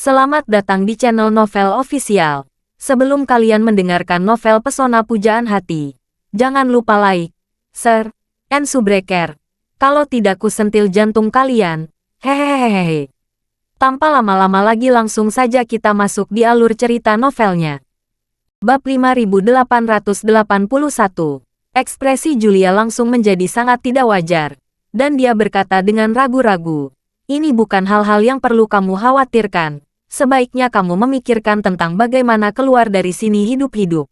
Selamat datang di channel Novel Official. Sebelum kalian mendengarkan novel Pesona Pujaan Hati, jangan lupa like, share, and subscribe. Kalau tidak ku sentil jantung kalian. Hehehehe. Tanpa lama-lama lagi langsung saja kita masuk di alur cerita novelnya. Bab 5881. Ekspresi Julia langsung menjadi sangat tidak wajar. Dan dia berkata dengan ragu-ragu, "Ini bukan hal-hal yang perlu kamu khawatirkan. Sebaiknya kamu memikirkan tentang bagaimana keluar dari sini hidup-hidup."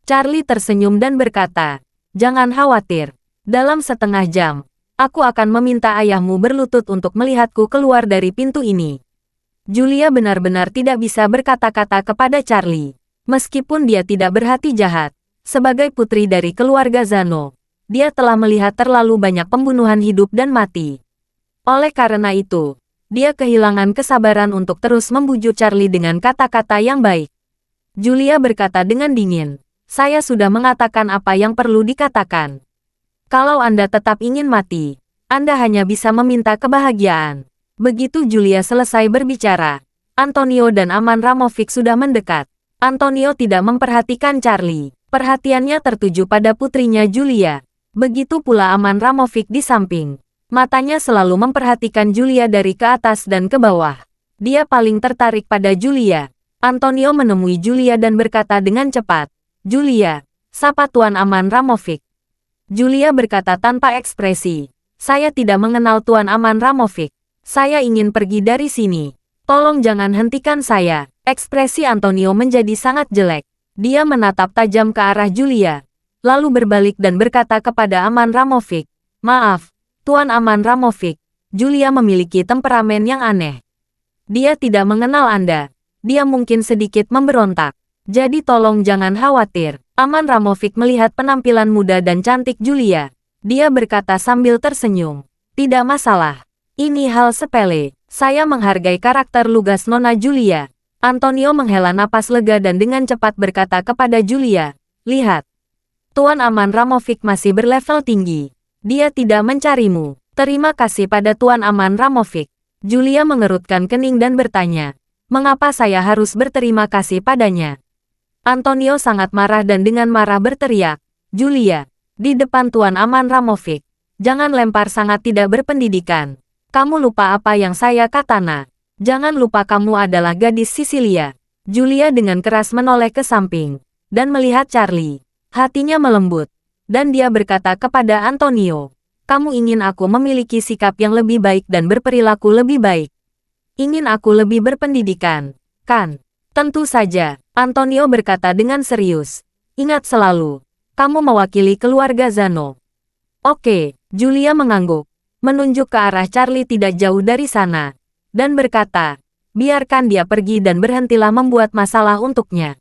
Charlie tersenyum dan berkata, "Jangan khawatir. Dalam setengah jam, aku akan meminta ayahmu berlutut untuk melihatku keluar dari pintu ini." Julia benar-benar tidak bisa berkata-kata kepada Charlie. Meskipun dia tidak berhati jahat, sebagai putri dari keluarga Zano, dia telah melihat terlalu banyak pembunuhan hidup dan mati. Oleh karena itu, dia kehilangan kesabaran untuk terus membujuk Charlie dengan kata-kata yang baik. Julia berkata dengan dingin, "Saya sudah mengatakan apa yang perlu dikatakan. Kalau Anda tetap ingin mati, Anda hanya bisa meminta kebahagiaan." Begitu Julia selesai berbicara, Antonio dan Aman Ramovic sudah mendekat. Antonio tidak memperhatikan Charlie. Perhatiannya tertuju pada putrinya Julia. Begitu pula Aman Ramovic di samping. Matanya selalu memperhatikan Julia dari ke atas dan ke bawah. Dia paling tertarik pada Julia. Antonio menemui Julia dan berkata dengan cepat, "Julia, sapa Tuan Aman Ramovic." Julia berkata tanpa ekspresi, "Saya tidak mengenal Tuan Aman Ramovic. Saya ingin pergi dari sini. Tolong jangan hentikan saya." Ekspresi Antonio menjadi sangat jelek. Dia menatap tajam ke arah Julia, lalu berbalik dan berkata kepada Aman Ramovic, "Maaf, Tuan Aman Ramovic, Julia memiliki temperamen yang aneh. Dia tidak mengenal Anda. Dia mungkin sedikit memberontak. Jadi tolong jangan khawatir." Aman Ramovic melihat penampilan muda dan cantik Julia. Dia berkata sambil tersenyum, "Tidak masalah. Ini hal sepele. Saya menghargai karakter lugas Nona Julia." Antonio menghela napas lega dan dengan cepat berkata kepada Julia, "Lihat. Tuan Aman Ramovic masih berlevel tinggi. Dia tidak mencarimu. Terima kasih pada Tuan Aman Ramovic." Julia mengerutkan kening dan bertanya, "Mengapa saya harus berterima kasih padanya?" Antonio sangat marah dan dengan marah berteriak, "Julia, di depan Tuan Aman Ramovic, jangan lempar sangat tidak berpendidikan. Kamu lupa apa yang saya katakan. Jangan lupa kamu adalah gadis Sisilia." Julia dengan keras menoleh ke samping dan melihat Charlie. Hatinya melembut, dan dia berkata kepada Antonio, "Kamu ingin aku memiliki sikap yang lebih baik dan berperilaku lebih baik. Ingin aku lebih berpendidikan, kan?" "Tentu saja," Antonio berkata dengan serius. "Ingat selalu, kamu mewakili keluarga Zano." "Oke," Julia mengangguk, menunjuk ke arah Charlie tidak jauh dari sana, dan berkata, "Biarkan dia pergi dan berhentilah membuat masalah untuknya.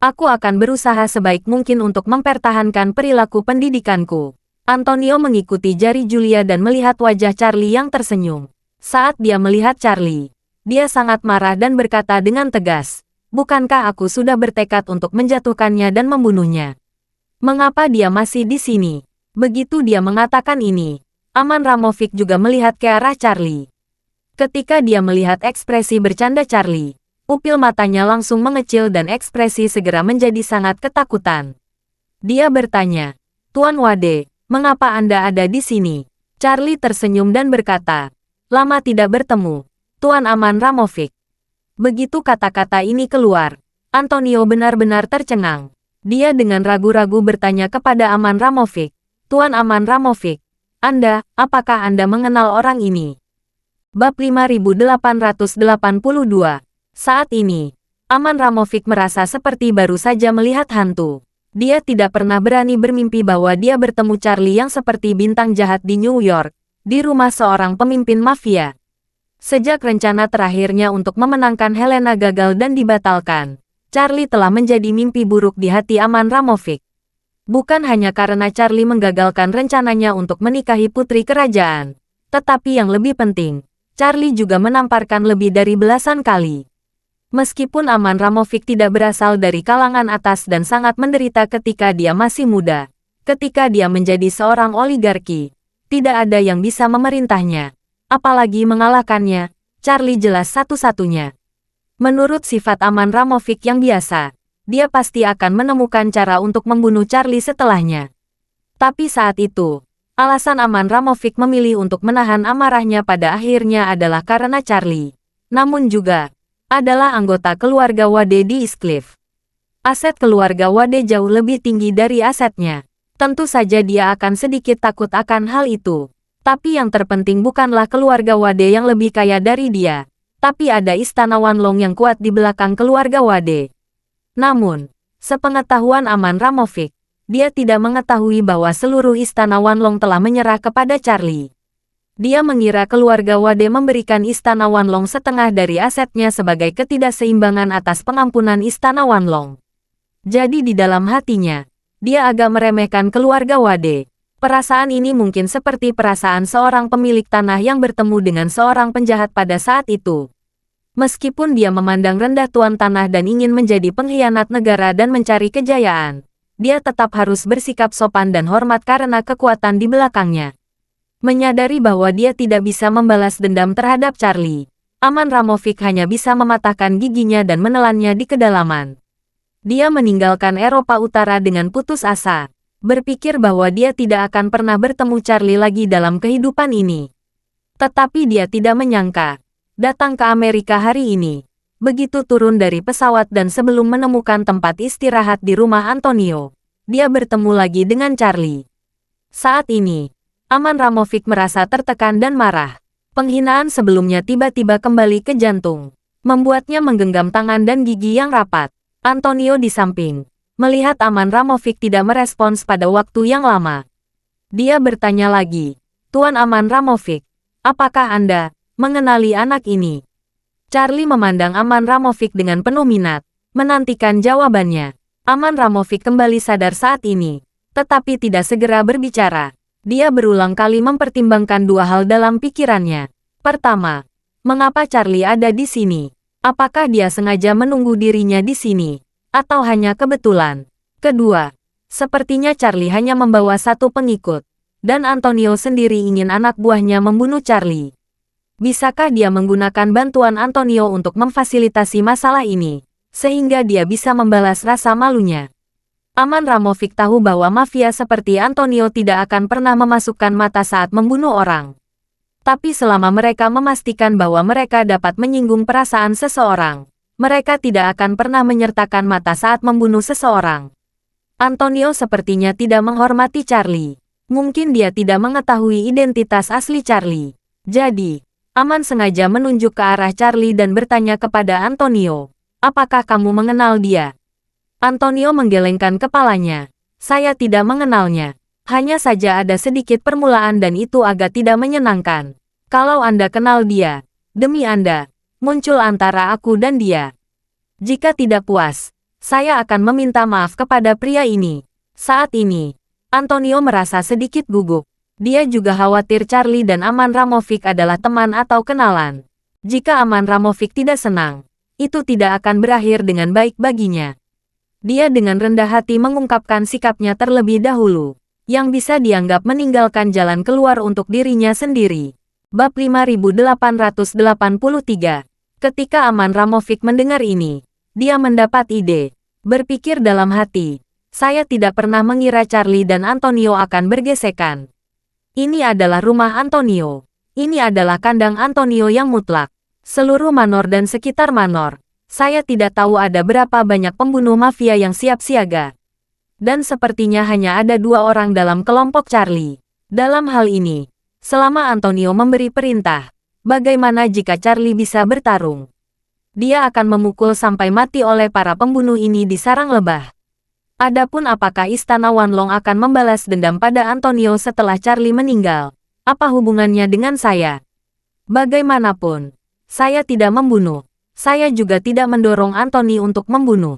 Aku akan berusaha sebaik mungkin untuk mempertahankan perilaku pendidikanku." Antonio mengikuti jari Julia dan melihat wajah Charlie yang tersenyum. Saat dia melihat Charlie, dia sangat marah dan berkata dengan tegas, "Bukankah aku sudah bertekad untuk menjatuhkannya dan membunuhnya? Mengapa dia masih di sini?" Begitu dia mengatakan ini, Aman Ramovic juga melihat ke arah Charlie. Ketika dia melihat ekspresi bercanda Charlie, pupil matanya langsung mengecil dan ekspresi segera menjadi sangat ketakutan. Dia bertanya, "Tuan Wade, mengapa Anda ada di sini?" Charlie tersenyum dan berkata, "Lama tidak bertemu, Tuan Aman Ramovic." Begitu kata-kata ini keluar, Antonio benar-benar tercengang. Dia dengan ragu-ragu bertanya kepada Aman Ramovic, "Tuan Aman Ramovic, apakah Anda mengenal orang ini?" Bab 5882. Saat ini, Aman Ramovic merasa seperti baru saja melihat hantu. Dia tidak pernah berani bermimpi bahwa dia bertemu Charlie yang seperti bintang jahat di New York, di rumah seorang pemimpin mafia. Sejak rencana terakhirnya untuk memenangkan Helena gagal dan dibatalkan, Charlie telah menjadi mimpi buruk di hati Aman Ramovic. Bukan hanya karena Charlie menggagalkan rencananya untuk menikahi putri kerajaan, tetapi yang lebih penting, Charlie juga menamparkan lebih dari belasan kali. Meskipun Aman Ramovic tidak berasal dari kalangan atas dan sangat menderita ketika dia masih muda, ketika dia menjadi seorang oligarki, tidak ada yang bisa memerintahnya, apalagi mengalahkannya. Charlie jelas satu-satunya. Menurut sifat Aman Ramovic yang biasa, dia pasti akan menemukan cara untuk membunuh Charlie setelahnya. Tapi saat itu, alasan Aman Ramovic memilih untuk menahan amarahnya pada akhirnya adalah karena Charlie. Namun juga, adalah anggota keluarga Wade di Eastcliff. Aset keluarga Wade jauh lebih tinggi dari asetnya. Tentu saja dia akan sedikit takut akan hal itu. Tapi yang terpenting bukanlah keluarga Wade yang lebih kaya dari dia. Tapi ada istana Wanlong yang kuat di belakang keluarga Wade. Namun, sepengetahuan Aman Ramovic, dia tidak mengetahui bahwa seluruh istana Wanlong telah menyerah kepada Charlie. Dia mengira keluarga Wade memberikan istana Wanlong setengah dari asetnya sebagai ketidakseimbangan atas pengampunan istana Wanlong. Jadi di dalam hatinya, dia agak meremehkan keluarga Wade. Perasaan ini mungkin seperti perasaan seorang pemilik tanah yang bertemu dengan seorang penjahat pada saat itu. Meskipun dia memandang rendah tuan tanah dan ingin menjadi pengkhianat negara dan mencari kejayaan, dia tetap harus bersikap sopan dan hormat karena kekuatan di belakangnya. Menyadari bahwa dia tidak bisa membalas dendam terhadap Charlie, Aman Ramovic hanya bisa mematahkan giginya dan menelannya di kedalaman. Dia meninggalkan Eropa Utara dengan putus asa, berpikir bahwa dia tidak akan pernah bertemu Charlie lagi dalam kehidupan ini. Tetapi dia tidak menyangka, datang ke Amerika hari ini, begitu turun dari pesawat dan sebelum menemukan tempat istirahat di rumah Antonio, dia bertemu lagi dengan Charlie. Saat ini, Aman Ramovic merasa tertekan dan marah. Penghinaan sebelumnya tiba-tiba kembali ke jantung, membuatnya menggenggam tangan dan gigi yang rapat. Antonio di samping, melihat Aman Ramovic tidak merespons pada waktu yang lama. Dia bertanya lagi, "Tuan Aman Ramovic, apakah Anda mengenali anak ini?" Charlie memandang Aman Ramovic dengan penuh minat, menantikan jawabannya. Aman Ramovic kembali sadar saat ini, tetapi tidak segera berbicara. Dia berulang kali mempertimbangkan dua hal dalam pikirannya. Pertama, mengapa Charlie ada di sini? Apakah dia sengaja menunggu dirinya di sini? Atau hanya kebetulan? Kedua, sepertinya Charlie hanya membawa satu pengikut, dan Antonio sendiri ingin anak buahnya membunuh Charlie. Bisakah dia menggunakan bantuan Antonio untuk memfasilitasi masalah ini, sehingga dia bisa membalas rasa malunya? Aman Ramovic tahu bahwa mafia seperti Antonio tidak akan pernah memasukkan mata saat membunuh orang. Tapi selama mereka memastikan bahwa mereka dapat menyinggung perasaan seseorang, mereka tidak akan pernah menyertakan mata saat membunuh seseorang. Antonio sepertinya tidak menghormati Charlie. Mungkin dia tidak mengetahui identitas asli Charlie. Jadi, Aman sengaja menunjuk ke arah Charlie dan bertanya kepada Antonio, "Apakah kamu mengenal dia?" Antonio menggelengkan kepalanya. "Saya tidak mengenalnya. Hanya saja ada sedikit permulaan dan itu agak tidak menyenangkan. Kalau Anda kenal dia, demi Anda, muncul antara aku dan dia. Jika tidak puas, saya akan meminta maaf kepada pria ini." Saat ini, Antonio merasa sedikit gugup. Dia juga khawatir Charlie dan Aman Ramovic adalah teman atau kenalan. Jika Aman Ramovic tidak senang, itu tidak akan berakhir dengan baik baginya. Dia dengan rendah hati mengungkapkan sikapnya terlebih dahulu, yang bisa dianggap meninggalkan jalan keluar untuk dirinya sendiri. Bab 5883. Ketika Aman Ramovic mendengar ini, dia mendapat ide. Berpikir dalam hati, "Saya tidak pernah mengira Charlie dan Antonio akan bergesekan. Ini adalah rumah Antonio. Ini adalah kandang Antonio yang mutlak. Seluruh Manor dan sekitar Manor. Saya tidak tahu ada berapa banyak pembunuh mafia yang siap siaga. Dan sepertinya hanya ada 2 orang dalam kelompok Charlie. Dalam hal ini, selama Antonio memberi perintah, bagaimana jika Charlie bisa bertarung? Dia akan memukul sampai mati oleh para pembunuh ini di sarang lebah. Adapun apakah Istana Wanlong akan membalas dendam pada Antonio setelah Charlie meninggal? Apa hubungannya dengan saya? Bagaimanapun, saya tidak membunuh. Saya juga tidak mendorong Anthony untuk membunuh.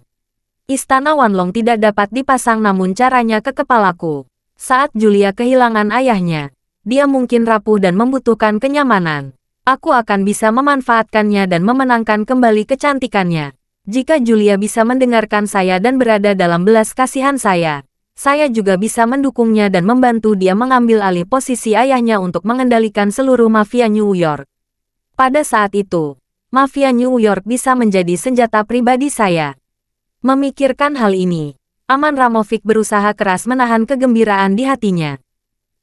Istana Wanlong tidak dapat dipasang namun caranya ke kepalaku. Saat Julia kehilangan ayahnya, dia mungkin rapuh dan membutuhkan kenyamanan. Aku akan bisa memanfaatkannya dan memenangkan kembali kecantikannya. Jika Julia bisa mendengarkan saya dan berada dalam belas kasihan saya juga bisa mendukungnya dan membantu dia mengambil alih posisi ayahnya untuk mengendalikan seluruh mafia New York. Pada saat itu, mafia New York bisa menjadi senjata pribadi saya. Memikirkan hal ini, Aman Ramovic berusaha keras menahan kegembiraan di hatinya.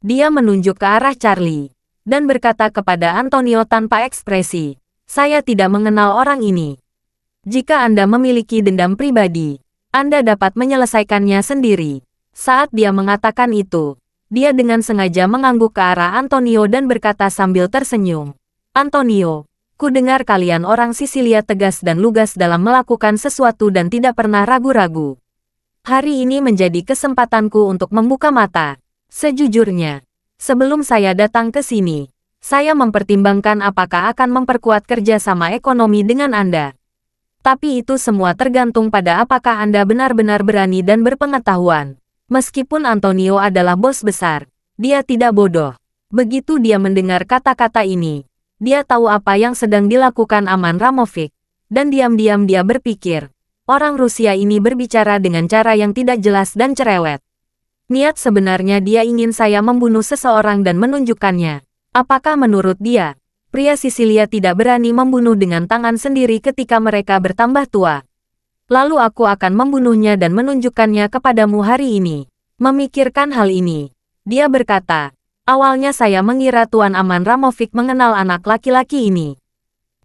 Dia menunjuk ke arah Charlie dan berkata kepada Antonio tanpa ekspresi, "Saya tidak mengenal orang ini. Jika Anda memiliki dendam pribadi, Anda dapat menyelesaikannya sendiri." Saat dia mengatakan itu, dia dengan sengaja mengangguk ke arah Antonio dan berkata sambil tersenyum, "Antonio, ku dengar kalian orang Sisilia tegas dan lugas dalam melakukan sesuatu dan tidak pernah ragu-ragu. Hari ini menjadi kesempatanku untuk membuka mata. Sejujurnya, sebelum saya datang ke sini, saya mempertimbangkan apakah akan memperkuat kerjasama ekonomi dengan Anda. Tapi itu semua tergantung pada apakah Anda benar-benar berani dan berpengetahuan. Meskipun Antonio adalah bos besar, dia tidak bodoh." Begitu dia mendengar kata-kata ini, dia tahu apa yang sedang dilakukan Aman Ramovic, dan diam-diam dia berpikir, orang Rusia ini berbicara dengan cara yang tidak jelas dan cerewet. Niat sebenarnya dia ingin saya membunuh seseorang dan menunjukkannya. Apakah menurut dia, pria Sisilia tidak berani membunuh dengan tangan sendiri ketika mereka bertambah tua? Lalu aku akan membunuhnya dan menunjukkannya kepadamu hari ini. Memikirkan hal ini, dia berkata, "Awalnya saya mengira Tuan Aman Ramovic mengenal anak laki-laki ini.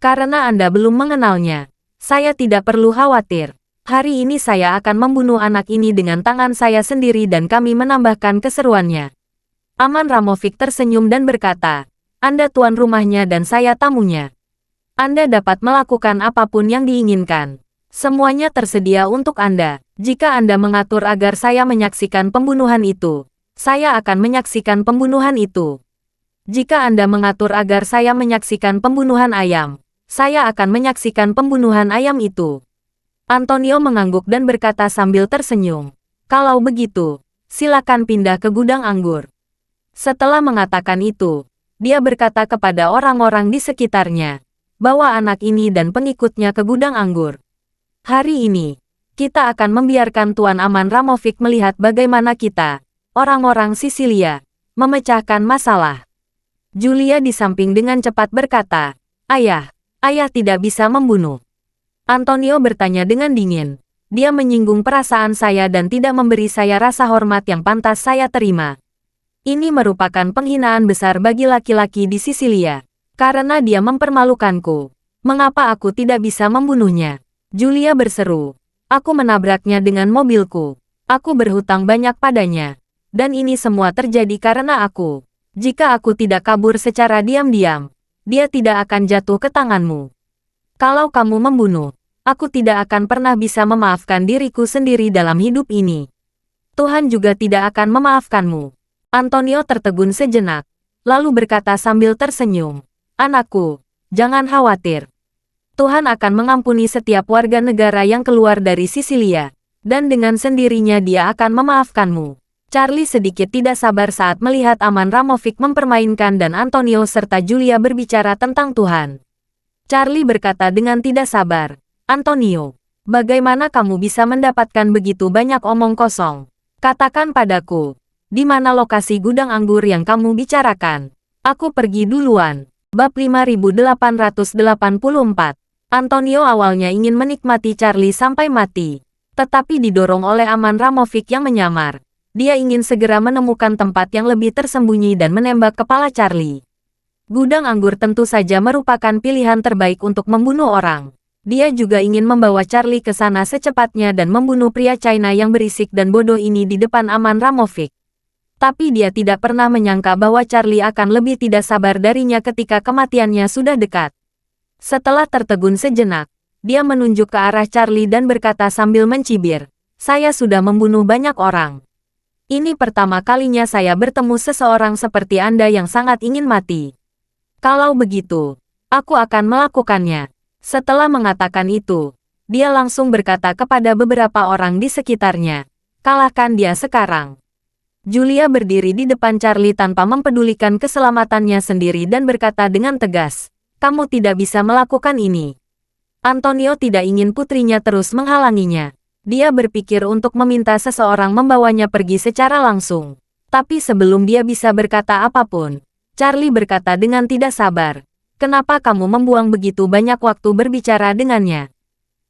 Karena Anda belum mengenalnya, saya tidak perlu khawatir. Hari ini saya akan membunuh anak ini dengan tangan saya sendiri dan kami menambahkan keseruannya." Aman Ramovic tersenyum dan berkata, "Anda tuan rumahnya dan saya tamunya. Anda dapat melakukan apapun yang diinginkan. Semuanya tersedia untuk Anda. Jika Anda mengatur agar saya menyaksikan pembunuhan itu, saya akan menyaksikan pembunuhan itu. Jika Anda mengatur agar saya menyaksikan pembunuhan ayam, saya akan menyaksikan pembunuhan ayam itu." Antonio mengangguk dan berkata sambil tersenyum, "Kalau begitu, silakan pindah ke gudang anggur." Setelah mengatakan itu, dia berkata kepada orang-orang di sekitarnya, "Bawa anak ini dan pengikutnya ke gudang anggur. Hari ini, kita akan membiarkan Tuan Aman Ramovic melihat bagaimana kita, orang-orang Sisilia, memecahkan masalah." Julia di samping dengan cepat berkata, ayah tidak bisa membunuh." Antonio bertanya dengan dingin. Dia menyinggung perasaan saya dan tidak memberi saya rasa hormat yang pantas saya terima. Ini merupakan penghinaan besar bagi laki-laki di Sisilia. Karena dia mempermalukanku. Mengapa aku tidak bisa membunuhnya? Julia berseru. "Aku menabraknya dengan mobilku. Aku berhutang banyak padanya. Dan ini semua terjadi karena aku. Jika aku tidak kabur secara diam-diam, dia tidak akan jatuh ke tanganmu. Kalau kamu membunuh, aku tidak akan pernah bisa memaafkan diriku sendiri dalam hidup ini. Tuhan juga tidak akan memaafkanmu." Antonio tertegun sejenak, lalu berkata sambil tersenyum, "Anakku, jangan khawatir. Tuhan akan mengampuni setiap warga negara yang keluar dari Sisilia, dan dengan sendirinya dia akan memaafkanmu." Charlie sedikit tidak sabar saat melihat Aman Ramovic mempermainkan dan Antonio serta Julia berbicara tentang Tuhan. Charlie berkata dengan tidak sabar, "Antonio, bagaimana kamu bisa mendapatkan begitu banyak omong kosong? Katakan padaku, di mana lokasi gudang anggur yang kamu bicarakan? Aku pergi duluan." Bab 5884. Antonio awalnya ingin menikmati Charlie sampai mati, tetapi didorong oleh Aman Ramovic yang menyamar. Dia ingin segera menemukan tempat yang lebih tersembunyi dan menembak kepala Charlie. Gudang anggur tentu saja merupakan pilihan terbaik untuk membunuh orang. Dia juga ingin membawa Charlie ke sana secepatnya dan membunuh pria China yang berisik dan bodoh ini di depan Aman Ramovic. Tapi dia tidak pernah menyangka bahwa Charlie akan lebih tidak sabar darinya ketika kematiannya sudah dekat. Setelah tertegun sejenak, dia menunjuk ke arah Charlie dan berkata sambil mencibir, "Saya sudah membunuh banyak orang. Ini pertama kalinya saya bertemu seseorang seperti Anda yang sangat ingin mati. Kalau begitu, aku akan melakukannya." Setelah mengatakan itu, dia langsung berkata kepada beberapa orang di sekitarnya, "Kalahkan dia sekarang." Julia berdiri di depan Charlie tanpa mempedulikan keselamatannya sendiri dan berkata dengan tegas, "Kamu tidak bisa melakukan ini." Antonio tidak ingin putrinya terus menghalanginya. Dia berpikir untuk meminta seseorang membawanya pergi secara langsung. Tapi sebelum dia bisa berkata apapun, Charlie berkata dengan tidak sabar, Kenapa kamu membuang begitu banyak waktu berbicara dengannya?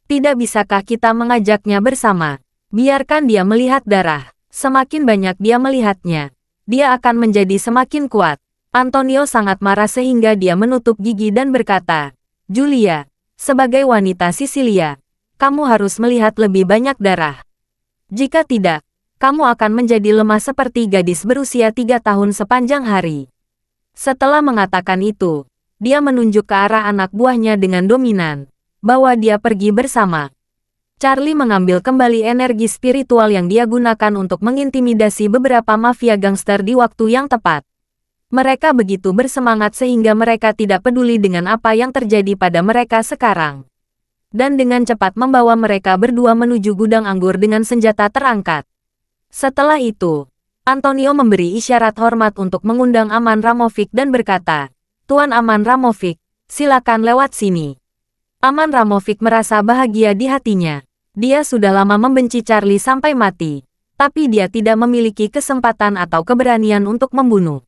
Tidak bisakah kita mengajaknya bersama? Biarkan dia melihat darah. Semakin banyak dia melihatnya, dia akan menjadi semakin kuat. Antonio sangat marah sehingga dia menutup gigi dan berkata, Julia, sebagai wanita Sisilia, kamu harus melihat lebih banyak darah. Jika tidak, kamu akan menjadi lemah seperti gadis berusia 3 tahun sepanjang hari. Setelah mengatakan itu, dia menunjuk ke arah anak buahnya dengan dominan, bahwa dia pergi bersama. Charlie mengambil kembali energi spiritual yang dia gunakan untuk mengintimidasi beberapa mafia gangster di waktu yang tepat. Mereka begitu bersemangat sehingga mereka tidak peduli dengan apa yang terjadi pada mereka sekarang. Dan dengan cepat membawa mereka berdua menuju gudang anggur dengan senjata terangkat. Setelah itu, Antonio memberi isyarat hormat untuk mengundang Aman Ramovic dan berkata, Tuan Aman Ramovic, silakan lewat sini. Aman Ramovic merasa bahagia di hatinya. Dia sudah lama membenci Charlie sampai mati, tapi dia tidak memiliki kesempatan atau keberanian untuk membunuh.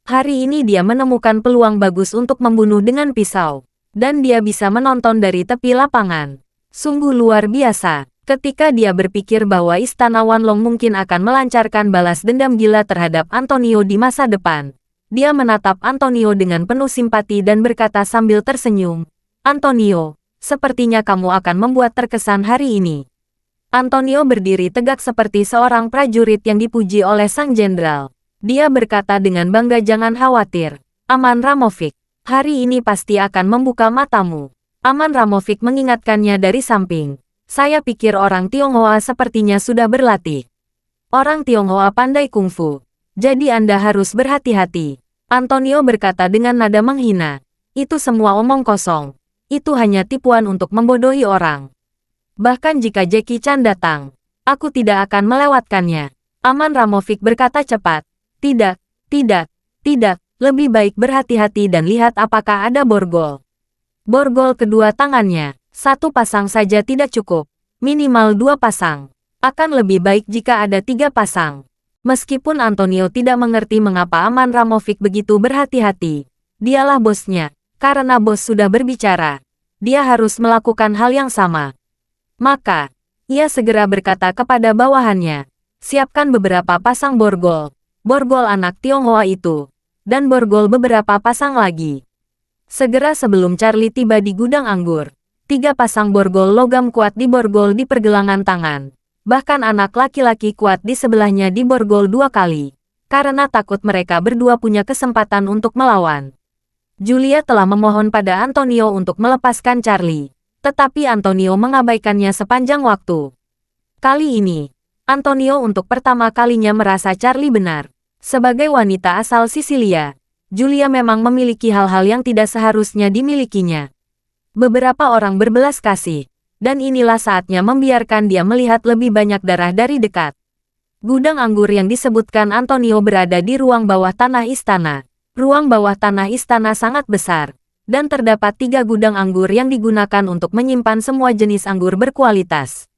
Hari ini dia menemukan peluang bagus untuk membunuh dengan pisau, dan dia bisa menonton dari tepi lapangan. Sungguh luar biasa, ketika dia berpikir bahwa Istana Wanlong mungkin akan melancarkan balas dendam gila terhadap Antonio di masa depan. Dia menatap Antonio dengan penuh simpati dan berkata sambil tersenyum, Antonio, sepertinya kamu akan membuat terkesan hari ini. Antonio berdiri tegak seperti seorang prajurit yang dipuji oleh sang jenderal. Dia berkata dengan bangga, jangan khawatir, Aman Ramovic, hari ini pasti akan membuka matamu. Aman Ramovic mengingatkannya dari samping. Saya pikir orang Tionghoa sepertinya sudah berlatih. Orang Tionghoa pandai kungfu, jadi Anda harus berhati-hati. Antonio berkata dengan nada menghina. Itu semua omong kosong. Itu hanya tipuan untuk membodohi orang. Bahkan jika Jackie Chan datang, aku tidak akan melewatkannya. Aman Ramovic berkata cepat. Tidak, tidak, tidak. Lebih baik berhati-hati dan lihat apakah ada borgol. Borgol kedua tangannya. 1 pasang saja tidak cukup. Minimal 2 pasang. Akan lebih baik jika ada 3 pasang. Meskipun Antonio tidak mengerti mengapa Aman Ramovic begitu berhati-hati. Dialah bosnya. Karena bos sudah berbicara, dia harus melakukan hal yang sama. Maka, ia segera berkata kepada bawahannya, siapkan beberapa pasang borgol. Borgol anak Tionghoa itu. Dan borgol beberapa pasang lagi. Segera sebelum Charlie tiba di gudang anggur, 3 pasang borgol logam kuat diborgol di pergelangan tangan. Bahkan anak laki-laki kuat di sebelahnya diborgol 2 kali. Karena takut mereka berdua punya kesempatan untuk melawan. Julia telah memohon pada Antonio untuk melepaskan Charlie. Tetapi Antonio mengabaikannya sepanjang waktu. Kali ini, Antonio untuk pertama kalinya merasa Charlie benar. Sebagai wanita asal Sisilia, Julia memang memiliki hal-hal yang tidak seharusnya dimilikinya. Beberapa orang berbelas kasih, dan inilah saatnya membiarkan dia melihat lebih banyak darah dari dekat. Gudang anggur yang disebutkan Antonio berada di ruang bawah tanah istana. Ruang bawah tanah istana sangat besar, dan terdapat 3 gudang anggur yang digunakan untuk menyimpan semua jenis anggur berkualitas.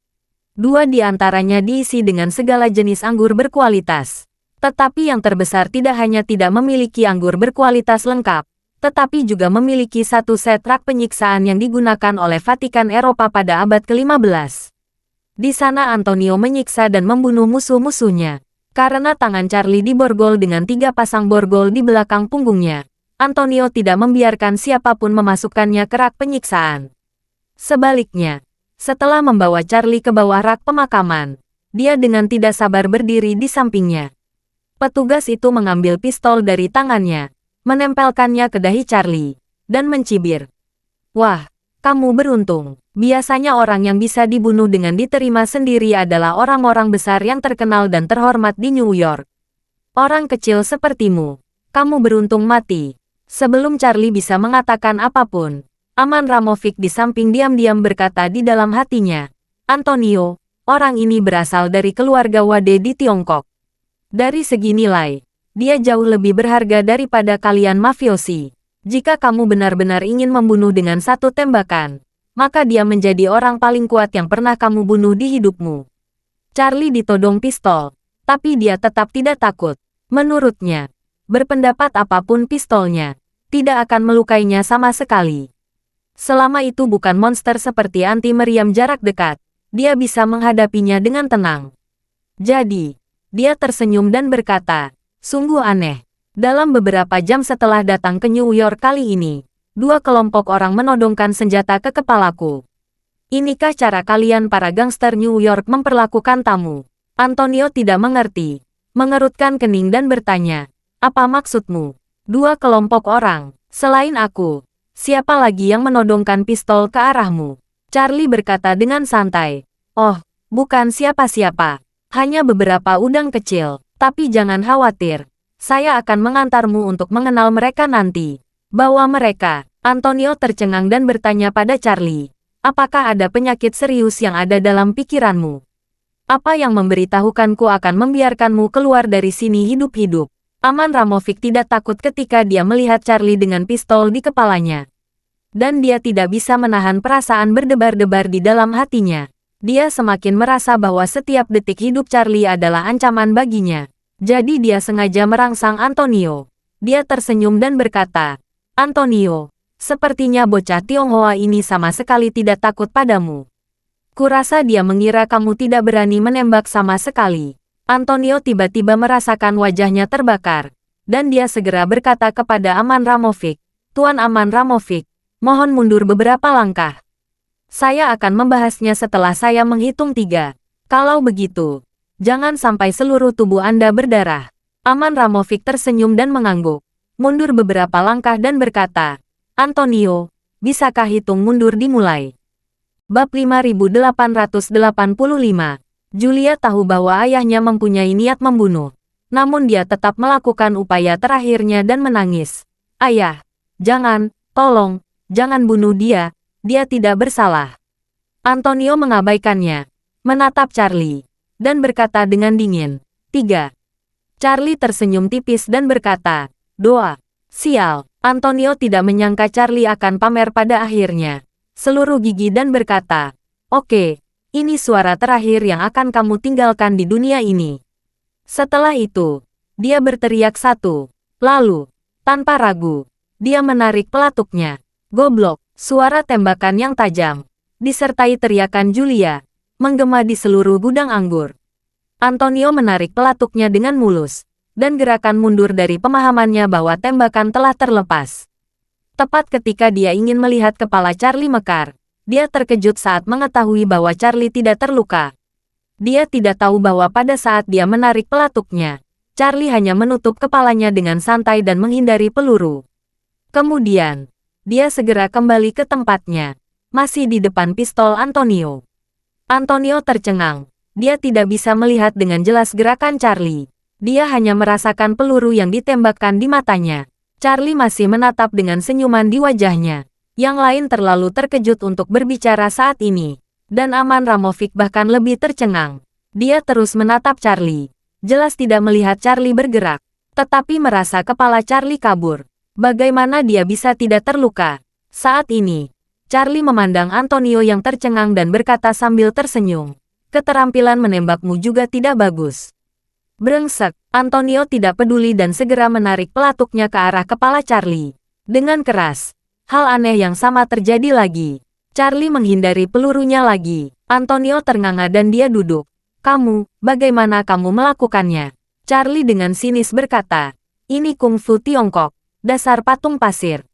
2 di antaranya diisi dengan segala jenis anggur berkualitas. Tetapi yang terbesar tidak hanya tidak memiliki anggur berkualitas lengkap, tetapi juga memiliki 1 set rak penyiksaan yang digunakan oleh Vatikan Eropa pada abad ke-15. Di sana Antonio menyiksa dan membunuh musuh-musuhnya. Karena tangan Charlie diborgol dengan 3 pasang borgol di belakang punggungnya, Antonio tidak membiarkan siapapun memasukkannya ke rak penyiksaan. Sebaliknya, setelah membawa Charlie ke bawah rak pemakaman, dia dengan tidak sabar berdiri di sampingnya. Petugas itu mengambil pistol dari tangannya, menempelkannya ke dahi Charlie, dan mencibir. Wah, kamu beruntung. Biasanya orang yang bisa dibunuh dengan diterima sendiri adalah orang-orang besar yang terkenal dan terhormat di New York. Orang kecil sepertimu, kamu beruntung mati. Sebelum Charlie bisa mengatakan apapun, Aman Ramovic di samping diam-diam berkata di dalam hatinya, Antonio, orang ini berasal dari keluarga Wade di Tiongkok. Dari segi nilai, dia jauh lebih berharga daripada kalian mafiosi. Jika kamu benar-benar ingin membunuh dengan 1 tembakan, maka dia menjadi orang paling kuat yang pernah kamu bunuh di hidupmu. Charlie ditodong pistol, tapi dia tetap tidak takut. Menurutnya, berpendapat apapun pistolnya, tidak akan melukainya sama sekali. Selama itu bukan monster seperti anti-meriam jarak dekat, dia bisa menghadapinya dengan tenang. Jadi, dia tersenyum dan berkata, sungguh aneh. Dalam beberapa jam setelah datang ke New York kali ini, dua kelompok orang menodongkan senjata ke kepalaku. Inikah cara kalian para gangster New York memperlakukan tamu? Antonio tidak mengerti, mengerutkan kening dan bertanya, apa maksudmu? Dua kelompok orang, selain aku, siapa lagi yang menodongkan pistol ke arahmu? Charlie berkata dengan santai, oh, bukan siapa-siapa, hanya beberapa udang kecil, tapi jangan khawatir. Saya akan mengantarmu untuk mengenal mereka nanti. Bawa mereka. Antonio tercengang dan bertanya pada Charlie. Apakah ada penyakit serius yang ada dalam pikiranmu? Apa yang memberitahukanku akan membiarkanmu keluar dari sini hidup-hidup? Aman Ramovic tidak takut ketika dia melihat Charlie dengan pistol di kepalanya. Dan dia tidak bisa menahan perasaan berdebar-debar di dalam hatinya. Dia semakin merasa bahwa setiap detik hidup Charlie adalah ancaman baginya. Jadi dia sengaja merangsang Antonio. Dia tersenyum dan berkata, Antonio, sepertinya bocah Tionghoa ini sama sekali tidak takut padamu. Kurasa dia mengira kamu tidak berani menembak sama sekali. Antonio tiba-tiba merasakan wajahnya terbakar. Dan dia segera berkata kepada Aman Ramovic, Tuan Aman Ramovic, mohon mundur beberapa langkah. Saya akan membahasnya setelah saya menghitung 3. Kalau begitu, jangan sampai seluruh tubuh Anda berdarah. Aman Ramovic tersenyum dan mengangguk. Mundur beberapa langkah dan berkata, Antonio, bisakah hitung mundur dimulai? Bab 5885. Julia tahu bahwa ayahnya mempunyai niat membunuh. Namun dia tetap melakukan upaya terakhirnya dan menangis. Ayah, jangan, tolong, jangan bunuh dia tidak bersalah. Antonio mengabaikannya, menatap Charlie, dan berkata dengan dingin, 3. Charlie tersenyum tipis dan berkata, doa. Sial, Antonio tidak menyangka Charlie akan pamer pada akhirnya. Seluruh gigi dan berkata, oke, ini suara terakhir yang akan kamu tinggalkan di dunia ini. Setelah itu, dia berteriak 1. Lalu, tanpa ragu, dia menarik pelatuknya. Goblok, suara tembakan yang tajam, disertai teriakan Julia, menggema di seluruh gudang anggur. Antonio menarik pelatuknya dengan mulus, dan gerakan mundur dari pemahamannya bahwa tembakan telah terlepas. Tepat ketika dia ingin melihat kepala Charlie mekar, dia terkejut saat mengetahui bahwa Charlie tidak terluka. Dia tidak tahu bahwa pada saat dia menarik pelatuknya, Charlie hanya menutup kepalanya dengan santai dan menghindari peluru. Kemudian, dia segera kembali ke tempatnya, masih di depan pistol Antonio. Antonio tercengang. Dia tidak bisa melihat dengan jelas gerakan Charlie. Dia hanya merasakan peluru yang ditembakkan di matanya. Charlie masih menatap dengan senyuman di wajahnya. Yang lain terlalu terkejut untuk berbicara saat ini. Dan Aman Ramovic bahkan lebih tercengang. Dia terus menatap Charlie. Jelas tidak melihat Charlie bergerak. Tetapi merasa kepala Charlie kabur. Bagaimana dia bisa tidak terluka? Saat ini, Charlie memandang Antonio yang tercengang dan berkata sambil tersenyum. Keterampilan menembakmu juga tidak bagus. Brengsek, Antonio tidak peduli dan segera menarik pelatuknya ke arah kepala Charlie. Dengan keras, hal aneh yang sama terjadi lagi. Charlie menghindari pelurunya lagi. Antonio ternganga dan dia duduk. Kamu, bagaimana kamu melakukannya? Charlie dengan sinis berkata, ini kungfu Tiongkok, dasar patung pasir.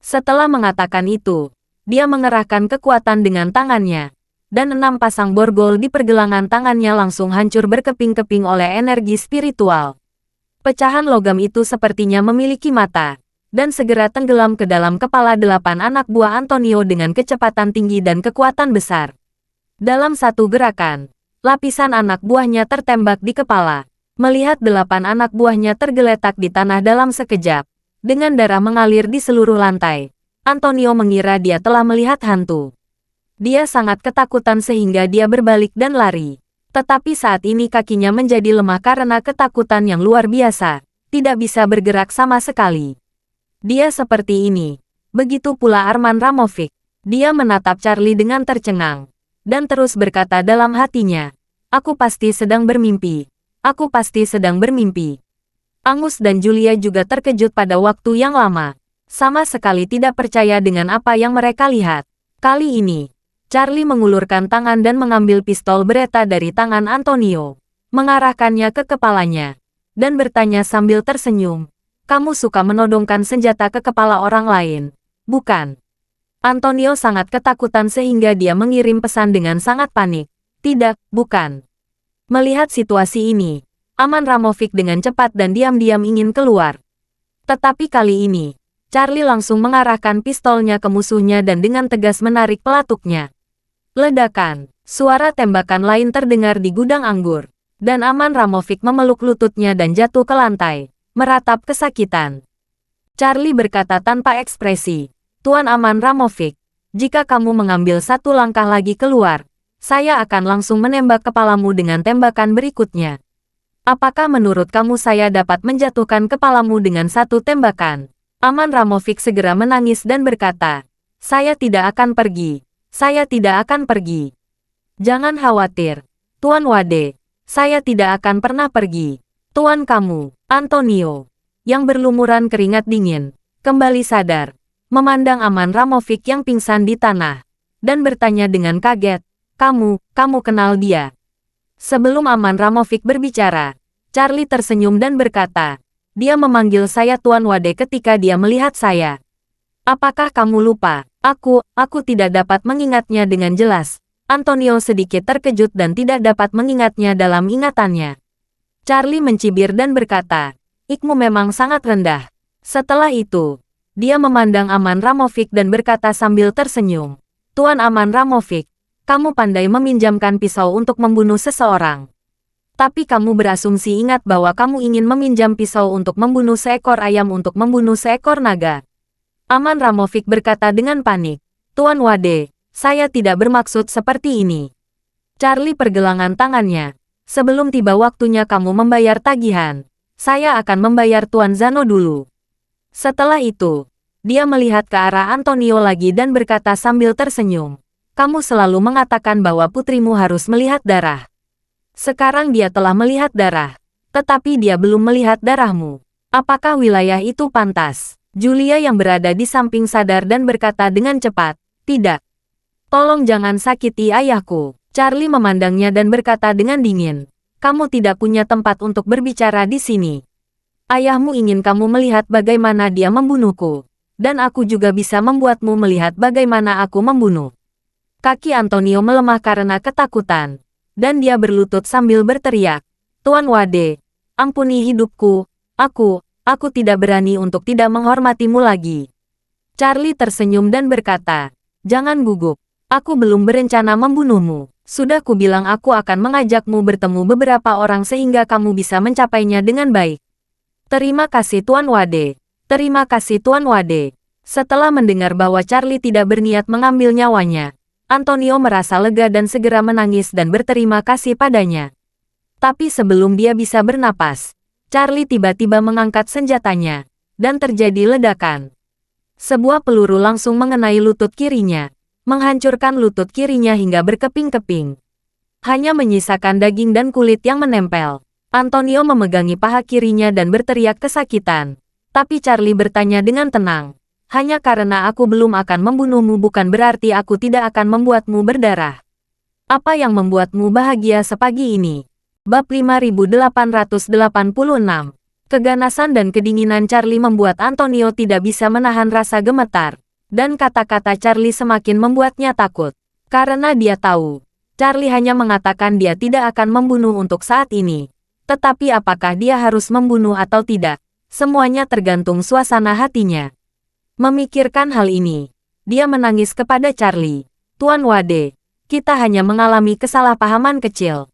Setelah mengatakan itu, dia mengerahkan kekuatan dengan tangannya. Dan 6 pasang borgol di pergelangan tangannya langsung hancur berkeping-keping oleh energi spiritual. Pecahan logam itu sepertinya memiliki mata, dan segera tenggelam ke dalam kepala 8 anak buah Antonio dengan kecepatan tinggi dan kekuatan besar. Dalam satu gerakan, lapisan anak buahnya tertembak di kepala. Melihat 8 anak buahnya tergeletak di tanah dalam sekejap, dengan darah mengalir di seluruh lantai, Antonio mengira dia telah melihat hantu. Dia sangat ketakutan sehingga dia berbalik dan lari. Tetapi saat ini kakinya menjadi lemah karena ketakutan yang luar biasa, tidak bisa bergerak sama sekali. Dia seperti ini. Begitu pula Arman Ramovic. Dia menatap Charlie dengan tercengang, dan terus berkata dalam hatinya, aku pasti sedang bermimpi. Aku pasti sedang bermimpi. Angus dan Julia juga terkejut pada waktu yang lama. Sama sekali tidak percaya dengan apa yang mereka lihat. Kali ini, Charlie mengulurkan tangan dan mengambil pistol Beretta dari tangan Antonio, mengarahkannya ke kepalanya, dan bertanya sambil tersenyum, "Kamu suka menodongkan senjata ke kepala orang lain, bukan?" Antonio sangat ketakutan sehingga dia mengirim pesan dengan sangat panik, "Tidak, bukan." Melihat situasi ini, Aman Ramovic dengan cepat dan diam-diam ingin keluar. Tetapi kali ini, Charlie langsung mengarahkan pistolnya ke musuhnya dan dengan tegas menarik pelatuknya. Ledakan, suara tembakan lain terdengar di gudang anggur, dan Aman Ramovic memeluk lututnya dan jatuh ke lantai, meratap kesakitan. Charlie berkata tanpa ekspresi, "Tuan Aman Ramovic, jika kamu mengambil satu langkah lagi keluar, saya akan langsung menembak kepalamu dengan tembakan berikutnya. Apakah menurut kamu saya dapat menjatuhkan kepalamu dengan satu tembakan?" Aman Ramovic segera menangis dan berkata, "Saya tidak akan pergi. Saya tidak akan pergi. Jangan khawatir, Tuan Wade. Saya tidak akan pernah pergi. Tuan kamu, Antonio, yang berlumuran keringat dingin, kembali sadar, memandang Aman Ramovic yang pingsan di tanah, dan bertanya dengan kaget, kamu kenal dia?" Sebelum Aman Ramovic berbicara, Charlie tersenyum dan berkata, "Dia memanggil saya Tuan Wade ketika dia melihat saya. Apakah kamu lupa? Aku tidak dapat mengingatnya dengan jelas." Antonio sedikit terkejut dan tidak dapat mengingatnya dalam ingatannya. Charlie mencibir dan berkata, "IQ-mu memang sangat rendah." Setelah itu, dia memandang Aman Ramovic dan berkata sambil tersenyum, "Tuan Aman Ramovic, kamu pandai meminjamkan pisau untuk membunuh seseorang. Tapi kamu berasumsi ingat bahwa kamu ingin meminjam pisau untuk membunuh seekor ayam untuk membunuh seekor naga." Aman Ramovic berkata dengan panik, "Tuan Wade, saya tidak bermaksud seperti ini." Charlie pergelangan tangannya. "Sebelum tiba waktunya kamu membayar tagihan, saya akan membayar Tuan Zano dulu." Setelah itu, dia melihat ke arah Antonio lagi dan berkata sambil tersenyum, "Kamu selalu mengatakan bahwa putrimu harus melihat darah. Sekarang dia telah melihat darah, tetapi dia belum melihat darahmu. Apakah wilayah itu pantas?" Julia yang berada di samping sadar dan berkata dengan cepat, "Tidak. Tolong jangan sakiti ayahku." Charlie memandangnya dan berkata dengan dingin, "Kamu tidak punya tempat untuk berbicara di sini. Ayahmu ingin kamu melihat bagaimana dia membunuhku, dan aku juga bisa membuatmu melihat bagaimana aku membunuh." Kaki Antonio melemah karena ketakutan, dan dia berlutut sambil berteriak, "Tuan Wade, ampuni hidupku, aku tidak berani untuk tidak menghormatimu lagi." Charlie tersenyum dan berkata, "Jangan gugup, aku belum berencana membunuhmu. Sudah kubilang aku akan mengajakmu bertemu beberapa orang sehingga kamu bisa mencapainya dengan baik." "Terima kasih Tuan Wade. Terima kasih Tuan Wade." Setelah mendengar bahwa Charlie tidak berniat mengambil nyawanya, Antonio merasa lega dan segera menangis dan berterima kasih padanya. Tapi sebelum dia bisa bernapas, Charlie tiba-tiba mengangkat senjatanya, dan terjadi ledakan. Sebuah peluru langsung mengenai lutut kirinya, menghancurkan lutut kirinya hingga berkeping-keping. Hanya menyisakan daging dan kulit yang menempel. Antonio memegangi paha kirinya dan berteriak kesakitan. Tapi Charlie bertanya dengan tenang, "Hanya karena aku belum akan membunuhmu bukan berarti aku tidak akan membuatmu berdarah. Apa yang membuatmu bahagia sepagi ini?" Bab 5886. Keganasan dan kedinginan Charlie membuat Antonio tidak bisa menahan rasa gemetar, dan kata-kata Charlie semakin membuatnya takut. Karena dia tahu, Charlie hanya mengatakan dia tidak akan membunuh untuk saat ini. Tetapi apakah dia harus membunuh atau tidak, semuanya tergantung suasana hatinya. Memikirkan hal ini, dia menangis kepada Charlie. "Tuan Wade, kita hanya mengalami kesalahpahaman kecil.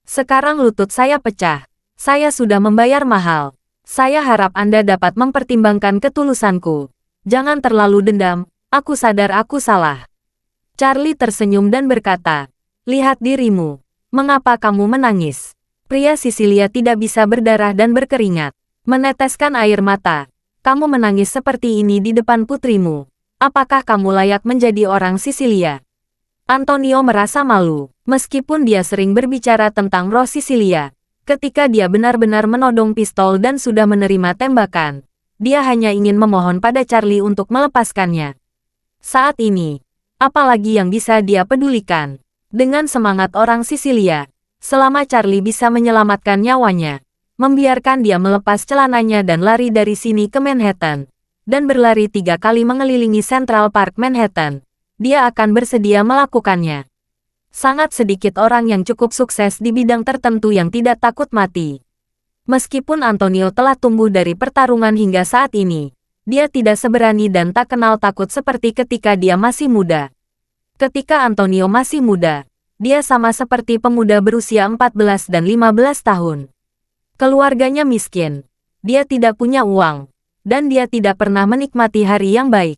Sekarang lutut saya pecah. Saya sudah membayar mahal. Saya harap Anda dapat mempertimbangkan ketulusanku. Jangan terlalu dendam, aku sadar aku salah." Charlie tersenyum dan berkata, "Lihat dirimu. Mengapa kamu menangis?" Pria Sisilia tidak bisa berdarah dan berkeringat, meneteskan air mata. "Kamu menangis seperti ini di depan putrimu. Apakah kamu layak menjadi orang Sisilia?" Antonio merasa malu, meskipun dia sering berbicara tentang roh Sisilia. Ketika dia benar-benar menodong pistol dan sudah menerima tembakan, Dia hanya ingin memohon pada Charlie untuk melepaskannya. Saat ini, apalagi yang bisa dia pedulikan? Dengan semangat orang Sisilia, selama Charlie bisa menyelamatkan nyawanya, membiarkan dia melepas celananya dan lari dari sini ke Manhattan, dan berlari 3 kali mengelilingi Central Park Manhattan, dia akan bersedia melakukannya. Sangat sedikit orang yang cukup sukses di bidang tertentu yang tidak takut mati. Meskipun Antonio telah tumbuh dari pertarungan hingga saat ini, dia tidak seberani dan tak kenal takut seperti ketika dia masih muda. Ketika Antonio masih muda, dia sama seperti pemuda berusia 14 dan 15 tahun. Keluarganya miskin, dia tidak punya uang, dan dia tidak pernah menikmati hari yang baik.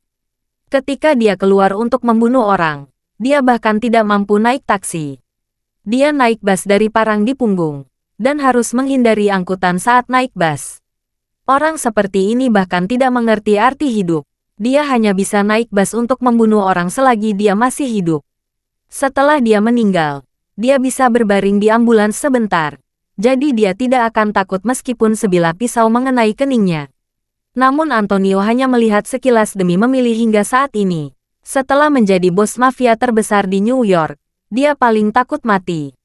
Ketika dia keluar untuk membunuh orang, dia bahkan tidak mampu naik taksi. Dia naik bus dari parang di punggung, dan harus menghindari angkutan saat naik bus. Orang seperti ini bahkan tidak mengerti arti hidup. Dia hanya bisa naik bus untuk membunuh orang selagi dia masih hidup. Setelah dia meninggal, dia bisa berbaring di ambulans sebentar. Jadi dia tidak akan takut meskipun sebilah pisau mengenai keningnya. Namun Antonio hanya melihat sekilas demi memilih hingga saat ini. Setelah menjadi bos mafia terbesar di New York, dia paling takut mati.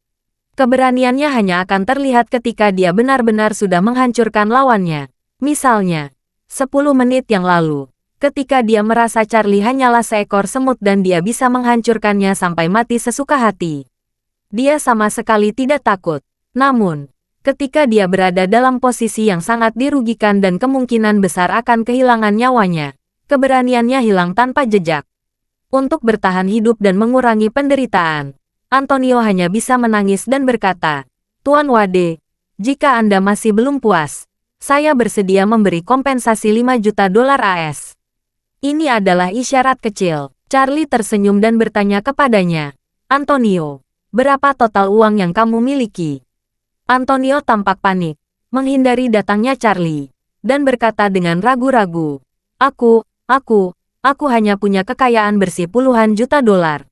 Keberaniannya hanya akan terlihat ketika dia benar-benar sudah menghancurkan lawannya. Misalnya, 10 menit yang lalu, ketika dia merasa Charlie hanyalah seekor semut dan dia bisa menghancurkannya sampai mati sesuka hati. Dia sama sekali tidak takut. Namun, ketika dia berada dalam posisi yang sangat dirugikan dan kemungkinan besar akan kehilangan nyawanya, keberaniannya hilang tanpa jejak. Untuk bertahan hidup dan mengurangi penderitaan, Antonio hanya bisa menangis dan berkata, "Tuan Wade, jika Anda masih belum puas, saya bersedia memberi kompensasi 5 juta dolar AS. Ini adalah isyarat kecil." Charlie tersenyum dan bertanya kepadanya, "Antonio, berapa total uang yang kamu miliki?" Antonio tampak panik, menghindari datangnya Charlie, dan berkata dengan ragu-ragu, Aku hanya punya kekayaan bersih puluhan juta dolar."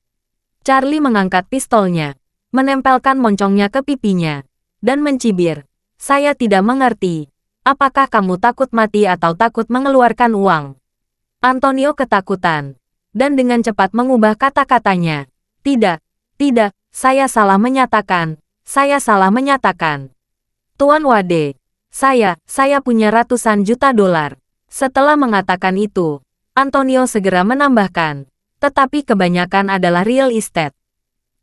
Charlie mengangkat pistolnya, menempelkan moncongnya ke pipinya, dan mencibir, "Saya tidak mengerti. Apakah kamu takut mati atau takut mengeluarkan uang?" Antonio ketakutan, dan dengan cepat mengubah kata-katanya. Tidak, saya salah menyatakan. Tuan Wade, saya punya ratusan juta dolar. Setelah mengatakan itu, Antonio segera menambahkan, "Tetapi kebanyakan adalah real estate."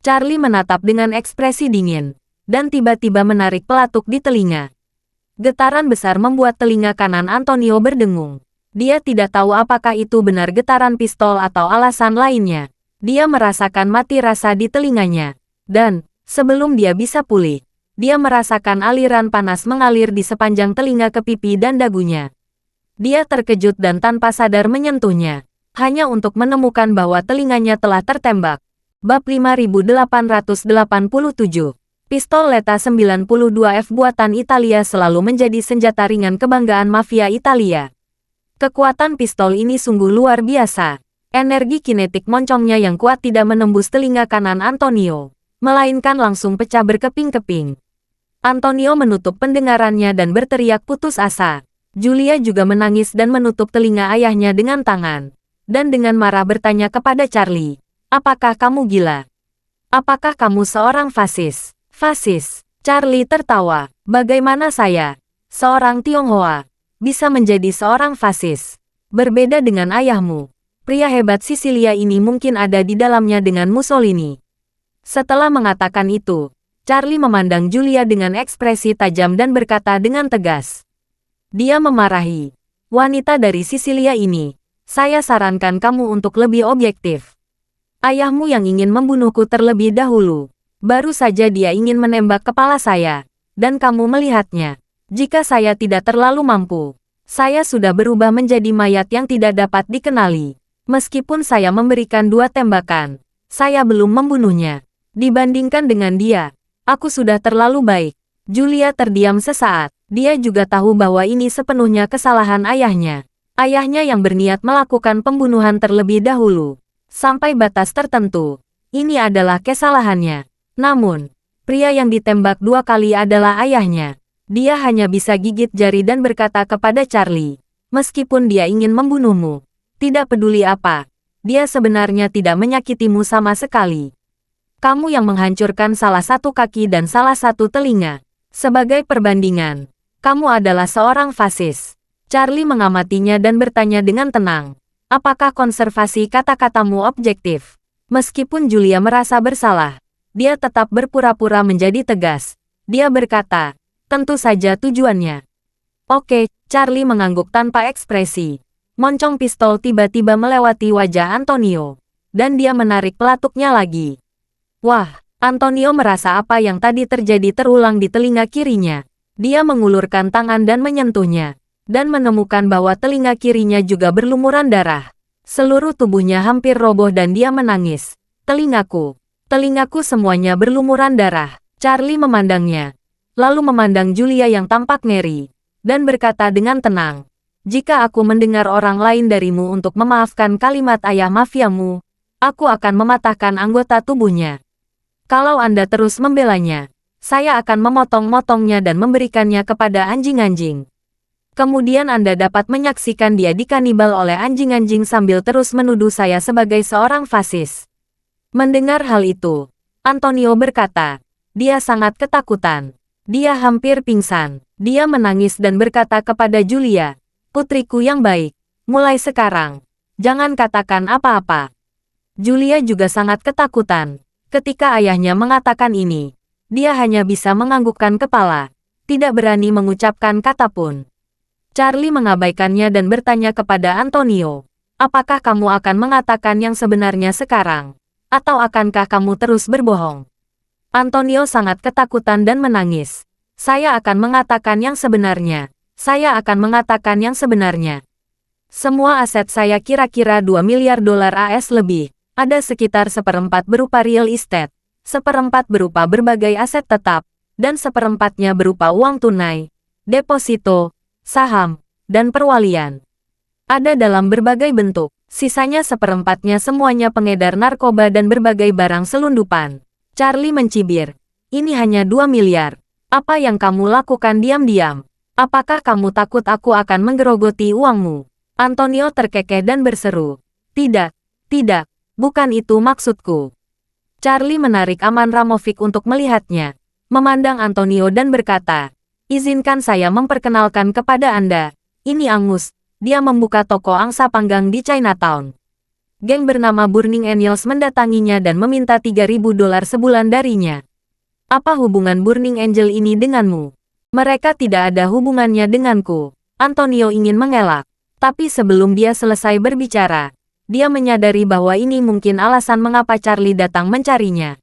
Charlie menatap dengan ekspresi dingin, dan tiba-tiba menarik pelatuk di telinga. Getaran besar membuat telinga kanan Antonio berdengung. Dia tidak tahu apakah itu benar getaran pistol atau alasan lainnya. Dia merasakan mati rasa di telinganya. Dan, sebelum dia bisa pulih, dia merasakan aliran panas mengalir di sepanjang telinga ke pipi dan dagunya. Dia terkejut dan tanpa sadar menyentuhnya, hanya untuk menemukan bahwa telinganya telah tertembak. Bab 5887. Pistol Letta 92F buatan Italia selalu menjadi senjata ringan kebanggaan mafia Italia. Kekuatan pistol ini sungguh luar biasa. Energi kinetik moncongnya yang kuat tidak menembus telinga kanan Antonio, melainkan langsung pecah berkeping-keping. Antonio menutup pendengarannya dan berteriak putus asa. Julia juga menangis dan menutup telinga ayahnya dengan tangan, dan dengan marah bertanya kepada Charlie, "Apakah kamu gila? Apakah kamu seorang fasis?" "Fasis?" Charlie tertawa. "Bagaimana saya, seorang Tionghoa, bisa menjadi seorang fasis? Berbeda dengan ayahmu, pria hebat Sisilia ini mungkin ada di dalamnya dengan Mussolini." Setelah mengatakan itu, Charlie memandang Julia dengan ekspresi tajam dan berkata dengan tegas. Dia memarahi, "Wanita dari Sisilia ini, saya sarankan kamu untuk lebih objektif. Ayahmu yang ingin membunuhku terlebih dahulu. Baru saja dia ingin menembak kepala saya, dan kamu melihatnya. Jika saya tidak terlalu mampu, saya sudah berubah menjadi mayat yang tidak dapat dikenali. Meskipun saya memberikan 2 tembakan, saya belum membunuhnya. Dibandingkan dengan dia, aku sudah terlalu baik." Julia terdiam sesaat. Dia juga tahu bahwa ini sepenuhnya kesalahan ayahnya. Ayahnya yang berniat melakukan pembunuhan terlebih dahulu. Sampai batas tertentu, ini adalah kesalahannya. Namun, pria yang ditembak 2 kali adalah ayahnya. Dia hanya bisa gigit jari dan berkata kepada Charlie, Meskipun dia ingin membunuhmu, tidak peduli apa, dia sebenarnya tidak menyakitimu sama sekali. Kamu yang menghancurkan salah satu kaki dan salah satu telinga. Sebagai perbandingan, kamu adalah seorang fasis. Charlie mengamatinya dan bertanya dengan tenang. Apakah konservasi kata-katamu objektif? Meskipun Julia merasa bersalah, dia tetap berpura-pura menjadi tegas. Dia berkata, tentu saja tujuannya. Oke, Charlie mengangguk tanpa ekspresi. Moncong pistol tiba-tiba melewati wajah Antonio. Dan dia menarik pelatuknya lagi. Wah, Antonio merasa apa yang tadi terjadi terulang di telinga kirinya. Dia mengulurkan tangan dan menyentuhnya. Dan menemukan bahwa telinga kirinya juga berlumuran darah. Seluruh tubuhnya hampir roboh dan dia menangis. Telingaku semuanya berlumuran darah. Charlie memandangnya. Lalu memandang Julia yang tampak ngeri. Dan berkata dengan tenang. Jika aku mendengar orang lain darimu untuk memaafkan kalimat ayah mafiamu, aku akan mematahkan anggota tubuhnya. Kalau Anda terus membelanya, saya akan memotong-motongnya dan memberikannya kepada anjing-anjing. Kemudian Anda dapat menyaksikan dia dikanibal oleh anjing-anjing sambil terus menuduh saya sebagai seorang fasis. Mendengar hal itu, Antonio berkata, dia sangat ketakutan. Dia hampir pingsan. Dia menangis dan berkata kepada Julia, putriku yang baik, mulai sekarang, jangan katakan apa-apa. Julia juga sangat ketakutan. Ketika ayahnya mengatakan ini, dia hanya bisa menganggukkan kepala, tidak berani mengucapkan kata pun. Charlie mengabaikannya dan bertanya kepada Antonio, apakah kamu akan mengatakan yang sebenarnya sekarang? Atau akankah kamu terus berbohong? Antonio sangat ketakutan dan menangis. Saya akan mengatakan yang sebenarnya. Saya akan mengatakan yang sebenarnya. Semua aset saya kira-kira 2 miliar dolar AS lebih. Ada sekitar 1/4 berupa real estate, 1/4 berupa berbagai aset tetap, dan 1/4-nya berupa uang tunai, deposito, saham, dan perwalian. Ada dalam berbagai bentuk, sisanya 1/4-nya semuanya pengedar narkoba dan berbagai barang selundupan. Charlie mencibir, ini hanya 2 miliar. Apa yang kamu lakukan diam-diam? Apakah kamu takut aku akan menggerogoti uangmu? Antonio terkekeh dan berseru, tidak, tidak. Bukan itu maksudku. Charlie menarik Aman Ramovic untuk melihatnya, memandang Antonio dan berkata, izinkan saya memperkenalkan kepada Anda. Ini Angus, dia membuka toko angsa panggang di Chinatown. Geng bernama Burning Angels mendatanginya dan meminta 3.000 dolar sebulan darinya. Apa hubungan Burning Angel ini denganmu? Mereka tidak ada hubungannya denganku. Antonio ingin mengelak, tapi sebelum dia selesai berbicara, dia menyadari bahwa ini mungkin alasan mengapa Charlie datang mencarinya.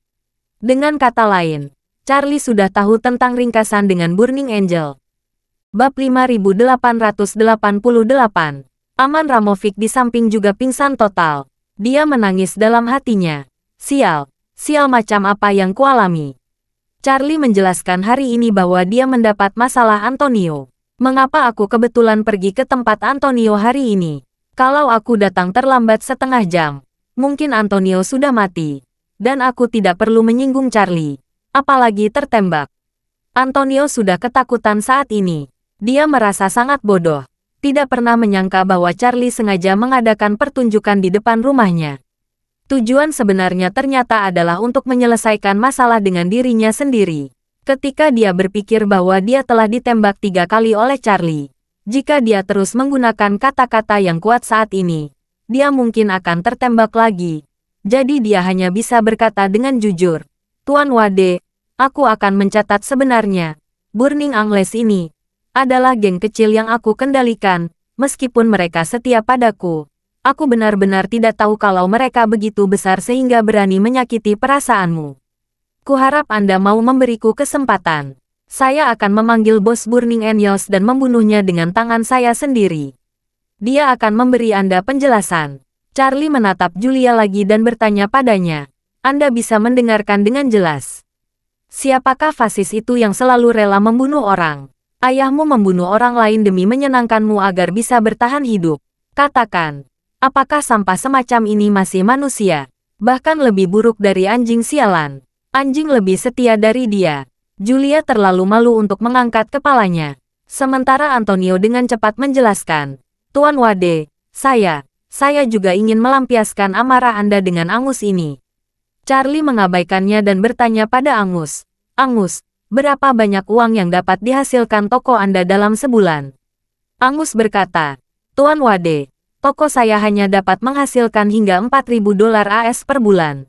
Dengan kata lain, Charlie sudah tahu tentang ringkasan dengan Burning Angel. Bab 5888. Aman Ramovic di samping juga pingsan total. Dia menangis dalam hatinya. Sial macam apa yang kualami. Charlie menjelaskan hari ini bahwa dia mendapat masalah Antonio. Mengapa aku kebetulan pergi ke tempat Antonio hari ini? Kalau aku datang terlambat setengah jam, mungkin Antonio sudah mati. Dan aku tidak perlu menyinggung Charlie, apalagi tertembak. Antonio sudah ketakutan saat ini. Dia merasa sangat bodoh. Tidak pernah menyangka bahwa Charlie sengaja mengadakan pertunjukan di depan rumahnya. Tujuan sebenarnya ternyata adalah untuk menyelesaikan masalah dengan dirinya sendiri. Ketika dia berpikir bahwa dia telah ditembak 3 kali oleh Charlie. Jika dia terus menggunakan kata-kata yang kuat saat ini, dia mungkin akan tertembak lagi. Jadi dia hanya bisa berkata dengan jujur, Tuan Wade, aku akan mencatat sebenarnya. Burning Angels ini adalah geng kecil yang aku kendalikan, meskipun mereka setia padaku. Aku benar-benar tidak tahu kalau mereka begitu besar sehingga berani menyakiti perasaanmu. Kuharap Anda mau memberiku kesempatan. Saya akan memanggil bos Burning Angels dan membunuhnya dengan tangan saya sendiri. Dia akan memberi Anda penjelasan. Charlie menatap Julia lagi dan bertanya padanya. Anda bisa mendengarkan dengan jelas. Siapakah fasis itu yang selalu rela membunuh orang? Ayahmu membunuh orang lain demi menyenangkanmu agar bisa bertahan hidup. Katakan, apakah sampah semacam ini masih manusia? Bahkan lebih buruk dari anjing sialan. Anjing lebih setia dari dia. Julia terlalu malu untuk mengangkat kepalanya. Sementara Antonio dengan cepat menjelaskan, Tuan Wade, saya juga ingin melampiaskan amarah Anda dengan Angus ini. Charlie mengabaikannya dan bertanya pada Angus. Angus, berapa banyak uang yang dapat dihasilkan toko Anda dalam sebulan? Angus berkata, Tuan Wade, toko saya hanya dapat menghasilkan hingga $4.000 AS per bulan.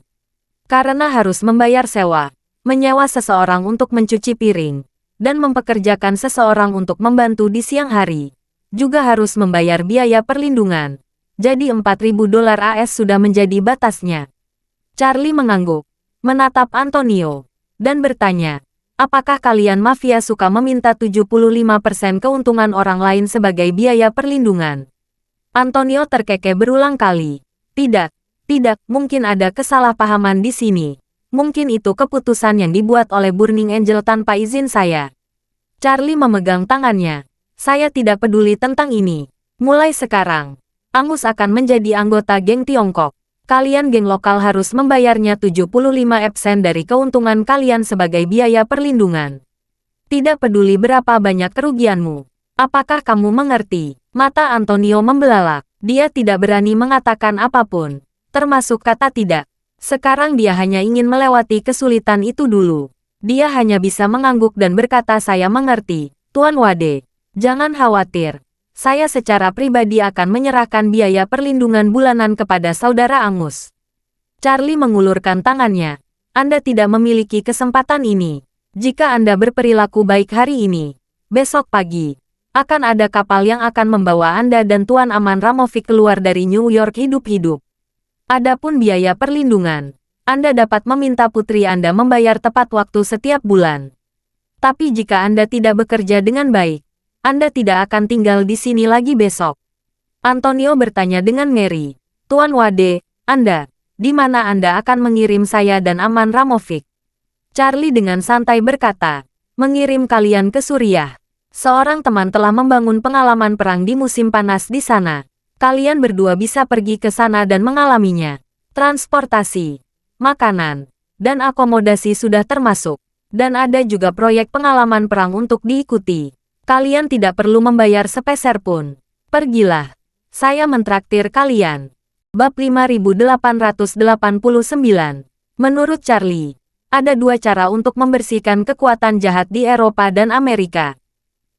Karena harus membayar sewa, menyewa seseorang untuk mencuci piring, dan mempekerjakan seseorang untuk membantu di siang hari. Juga harus membayar biaya perlindungan. Jadi $4.000 AS sudah menjadi batasnya. Charlie mengangguk, menatap Antonio, dan bertanya, apakah kalian mafia suka meminta 75% keuntungan orang lain sebagai biaya perlindungan? Antonio terkekeh berulang kali. Tidak, mungkin ada kesalahpahaman di sini. Mungkin itu keputusan yang dibuat oleh Burning Angel tanpa izin saya. Charlie memegang tangannya. Saya tidak peduli tentang ini. Mulai sekarang, Angus akan menjadi anggota geng Tiongkok. Kalian geng lokal harus membayarnya 75% dari keuntungan kalian sebagai biaya perlindungan. Tidak peduli berapa banyak kerugianmu. Apakah kamu mengerti? Mata Antonio membelalak. Dia tidak berani mengatakan apapun, termasuk kata tidak. Sekarang dia hanya ingin melewati kesulitan itu dulu. Dia hanya bisa mengangguk dan berkata, saya mengerti, Tuan Wade. Jangan khawatir. Saya secara pribadi akan menyerahkan biaya perlindungan bulanan kepada saudara Angus. Charlie mengulurkan tangannya. Anda tidak memiliki kesempatan ini. Jika Anda berperilaku baik hari ini, besok pagi, akan ada kapal yang akan membawa Anda dan Tuan Aman Ramovic keluar dari New York hidup-hidup. Adapun biaya perlindungan, Anda dapat meminta putri Anda membayar tepat waktu setiap bulan. Tapi jika Anda tidak bekerja dengan baik, Anda tidak akan tinggal di sini lagi besok. Antonio bertanya dengan ngeri. Tuan Wade, di mana Anda akan mengirim saya dan Aman Ramovic? Charlie dengan santai berkata, mengirim kalian ke Suriah. Seorang teman telah membangun pengalaman perang di musim panas di sana. Kalian berdua bisa pergi ke sana dan mengalaminya. Transportasi, makanan, dan akomodasi sudah termasuk. Dan ada juga proyek pengalaman perang untuk diikuti. Kalian tidak perlu membayar sepeser pun. Pergilah. Saya mentraktir kalian. Bab 5889. Menurut Charlie, ada dua cara untuk membersihkan kekuatan jahat di Eropa dan Amerika.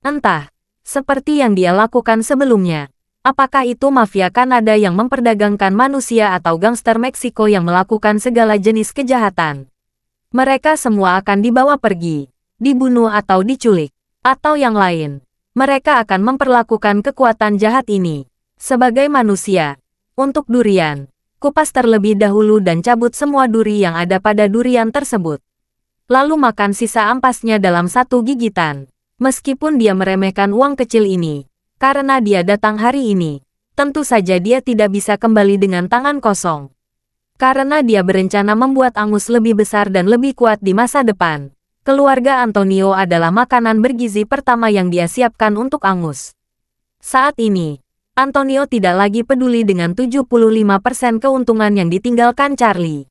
Entah, seperti yang dia lakukan sebelumnya. Apakah itu mafia Kanada yang memperdagangkan manusia atau gangster Meksiko yang melakukan segala jenis kejahatan? Mereka semua akan dibawa pergi, dibunuh atau diculik. Atau yang lain, mereka akan memperlakukan kekuatan jahat ini sebagai manusia. Untuk durian, kupas terlebih dahulu dan cabut semua duri yang ada pada durian tersebut. Lalu makan sisa ampasnya dalam satu gigitan. Meskipun dia meremehkan uang kecil ini, karena dia datang hari ini, tentu saja dia tidak bisa kembali dengan tangan kosong. Karena dia berencana membuat Angus lebih besar dan lebih kuat di masa depan. Keluarga Antonio adalah makanan bergizi pertama yang dia siapkan untuk Angus. Saat ini, Antonio tidak lagi peduli dengan 75% keuntungan yang ditinggalkan Charlie.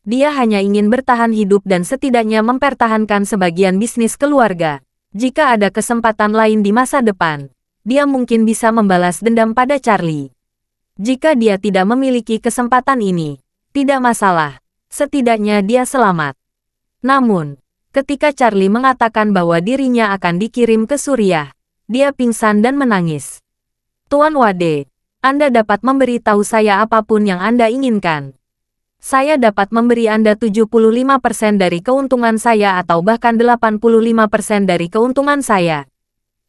Dia hanya ingin bertahan hidup dan setidaknya mempertahankan sebagian bisnis keluarga. Jika ada kesempatan lain di masa depan, dia mungkin bisa membalas dendam pada Charlie. Jika dia tidak memiliki kesempatan ini, tidak masalah. Setidaknya dia selamat. Namun, ketika Charlie mengatakan bahwa dirinya akan dikirim ke Suriah, dia pingsan dan menangis. Tuan Wade, Anda dapat memberitahu saya apapun yang Anda inginkan. Saya dapat memberi Anda 75% dari keuntungan saya atau bahkan 85% dari keuntungan saya.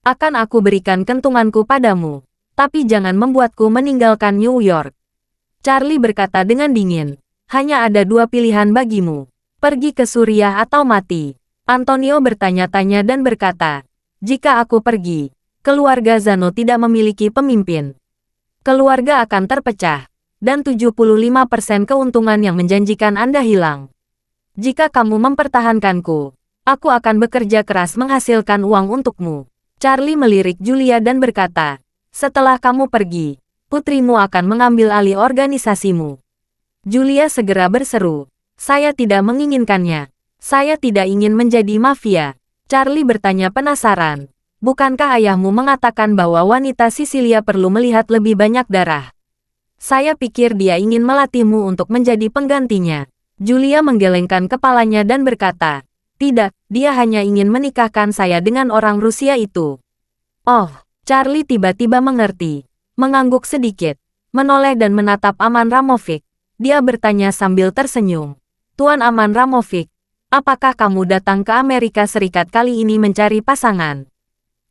Akan aku berikan kentunganku padamu, tapi jangan membuatku meninggalkan New York. Charlie berkata dengan dingin, hanya ada dua pilihan bagimu, pergi ke Suriah atau mati. Antonio bertanya-tanya dan berkata, jika aku pergi, keluarga Zano tidak memiliki pemimpin. Keluarga akan terpecah, dan 75% keuntungan yang menjanjikan Anda hilang. Jika kamu mempertahankanku, aku akan bekerja keras menghasilkan uang untukmu. Charlie melirik Julia dan berkata, setelah kamu pergi, putrimu akan mengambil alih organisasimu. Julia segera berseru, saya tidak menginginkannya. Saya tidak ingin menjadi mafia. Charlie bertanya penasaran. Bukankah ayahmu mengatakan bahwa wanita Sisilia perlu melihat lebih banyak darah? Saya pikir dia ingin melatihmu untuk menjadi penggantinya. Julia menggelengkan kepalanya dan berkata, tidak, dia hanya ingin menikahkan saya dengan orang Rusia itu. Oh, Charlie tiba-tiba mengerti. Mengangguk sedikit, menoleh dan menatap Aman Ramovic. Dia bertanya sambil tersenyum. Tuan Aman Ramovic, apakah kamu datang ke Amerika Serikat kali ini mencari pasangan?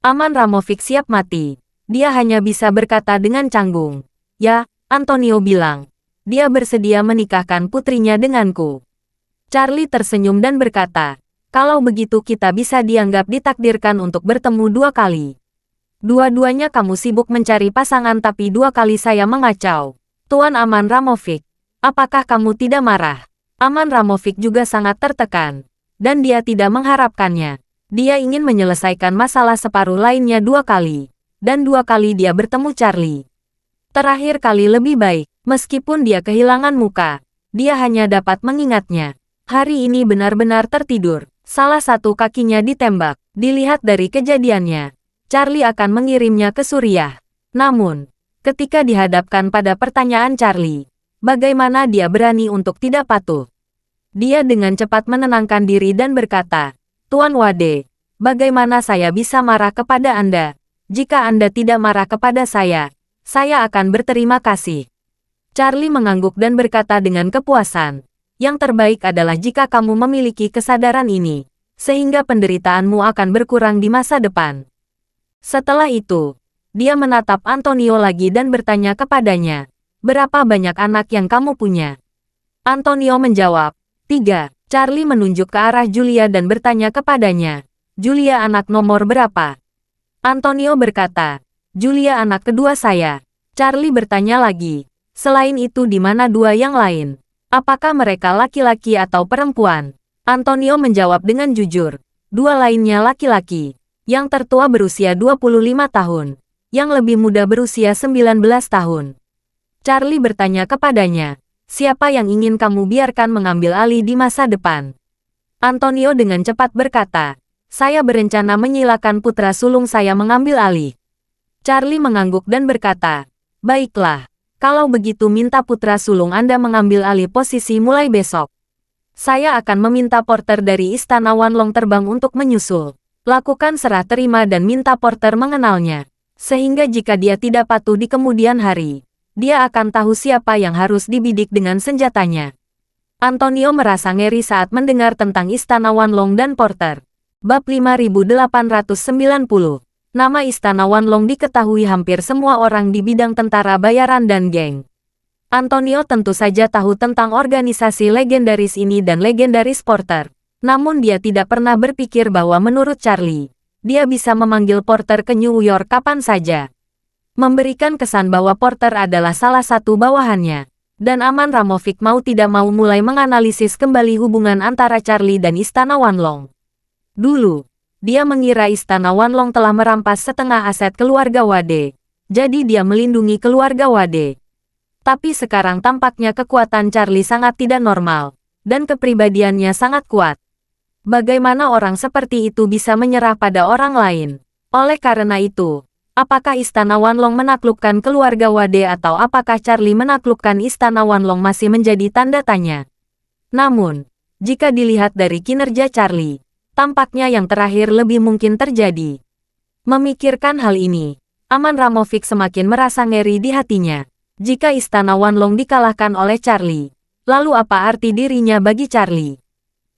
Aman Ramovic siap mati. Dia hanya bisa berkata dengan canggung. Ya, Antonio bilang. Dia bersedia menikahkan putrinya denganku. Charlie tersenyum dan berkata, kalau begitu kita bisa dianggap ditakdirkan untuk bertemu 2 kali. Dua-duanya kamu sibuk mencari pasangan tapi 2 kali saya mengacau. Tuan Aman Ramovic, apakah kamu tidak marah? Aman Ramovic juga sangat tertekan. Dan dia tidak mengharapkannya. Dia ingin menyelesaikan masalah separuh lainnya 2 kali. Dan 2 kali dia bertemu Charlie. Terakhir kali lebih baik. Meskipun dia kehilangan muka, dia hanya dapat mengingatnya. Hari ini benar-benar tertidur. Salah satu kakinya ditembak. Dilihat dari kejadiannya, Charlie akan mengirimnya ke Suriah. Namun, ketika dihadapkan pada pertanyaan Charlie, bagaimana dia berani untuk tidak patuh? Dia dengan cepat menenangkan diri dan berkata, Tuan Wade, bagaimana saya bisa marah kepada Anda? Jika Anda tidak marah kepada saya akan berterima kasih. Charlie mengangguk dan berkata dengan kepuasan, yang terbaik adalah jika kamu memiliki kesadaran ini, sehingga penderitaanmu akan berkurang di masa depan. Setelah itu, dia menatap Antonio lagi dan bertanya kepadanya, berapa banyak anak yang kamu punya? Antonio menjawab, 3. Charlie menunjuk ke arah Julia dan bertanya kepadanya, Julia anak nomor berapa? Antonio berkata, Julia anak kedua saya. Charlie bertanya lagi, selain itu di mana 2 yang lain? Apakah mereka laki-laki atau perempuan? Antonio menjawab dengan jujur. 2 lainnya laki-laki. Yang tertua berusia 25 tahun. Yang lebih muda berusia 19 tahun. Charlie bertanya kepadanya, siapa yang ingin kamu biarkan mengambil alih di masa depan? Antonio dengan cepat berkata, saya berencana menyilakan putra sulung saya mengambil alih. Charlie mengangguk dan berkata, baiklah. Kalau begitu minta putra sulung Anda mengambil alih posisi mulai besok. Saya akan meminta porter dari Istana Wanlong terbang untuk menyusul. Lakukan serah terima dan minta porter mengenalnya. Sehingga jika dia tidak patuh di kemudian hari, dia akan tahu siapa yang harus dibidik dengan senjatanya. Antonio merasa ngeri saat mendengar tentang Istana Wanlong dan porter. Bab 5890. Nama Istana Wanlong diketahui hampir semua orang di bidang tentara bayaran dan geng. Antonio tentu saja tahu tentang organisasi legendaris ini dan legendaris Porter. Namun dia tidak pernah berpikir bahwa menurut Charlie, dia bisa memanggil Porter ke New York kapan saja. Memberikan kesan bahwa Porter adalah salah satu bawahannya. Dan Aman Ramovic mau tidak mau mulai menganalisis kembali hubungan antara Charlie dan Istana Wanlong. Dulu, dia mengira Istana Wanlong telah merampas setengah aset keluarga Wade. Jadi dia melindungi keluarga Wade. Tapi sekarang tampaknya kekuatan Charlie sangat tidak normal. Dan kepribadiannya sangat kuat. Bagaimana orang seperti itu bisa menyerah pada orang lain? Oleh karena itu, apakah Istana Wanlong menaklukkan keluarga Wade atau apakah Charlie menaklukkan Istana Wanlong masih menjadi tanda tanya. Namun, jika dilihat dari kinerja Charlie, tampaknya yang terakhir lebih mungkin terjadi. Memikirkan hal ini, Aman Ramovic semakin merasa ngeri di hatinya. Jika Istana Wanlong dikalahkan oleh Charlie, lalu apa arti dirinya bagi Charlie?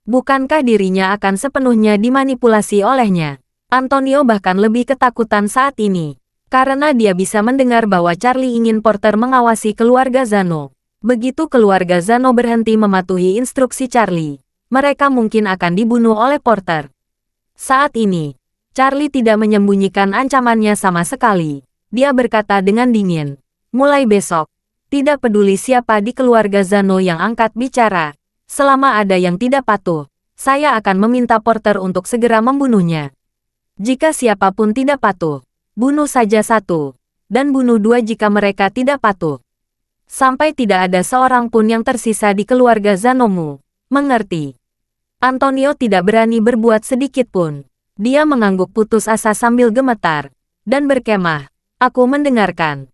Bukankah dirinya akan sepenuhnya dimanipulasi olehnya? Antonio bahkan lebih ketakutan saat ini, karena dia bisa mendengar bahwa Charlie ingin Porter mengawasi keluarga Zano. Begitu keluarga Zano berhenti mematuhi instruksi Charlie, mereka mungkin akan dibunuh oleh Porter. Saat ini, Charlie tidak menyembunyikan ancamannya sama sekali. Dia berkata dengan dingin, mulai besok, tidak peduli siapa di keluarga Zano yang angkat bicara, selama ada yang tidak patuh, saya akan meminta Porter untuk segera membunuhnya. Jika siapapun tidak patuh, bunuh saja 1, dan bunuh 2 jika mereka tidak patuh. Sampai tidak ada seorang pun yang tersisa di keluarga Zanomu. Mengerti? Antonio tidak berani berbuat sedikit pun. Dia mengangguk putus asa sambil gemetar, dan berkemah. Aku mendengarkan.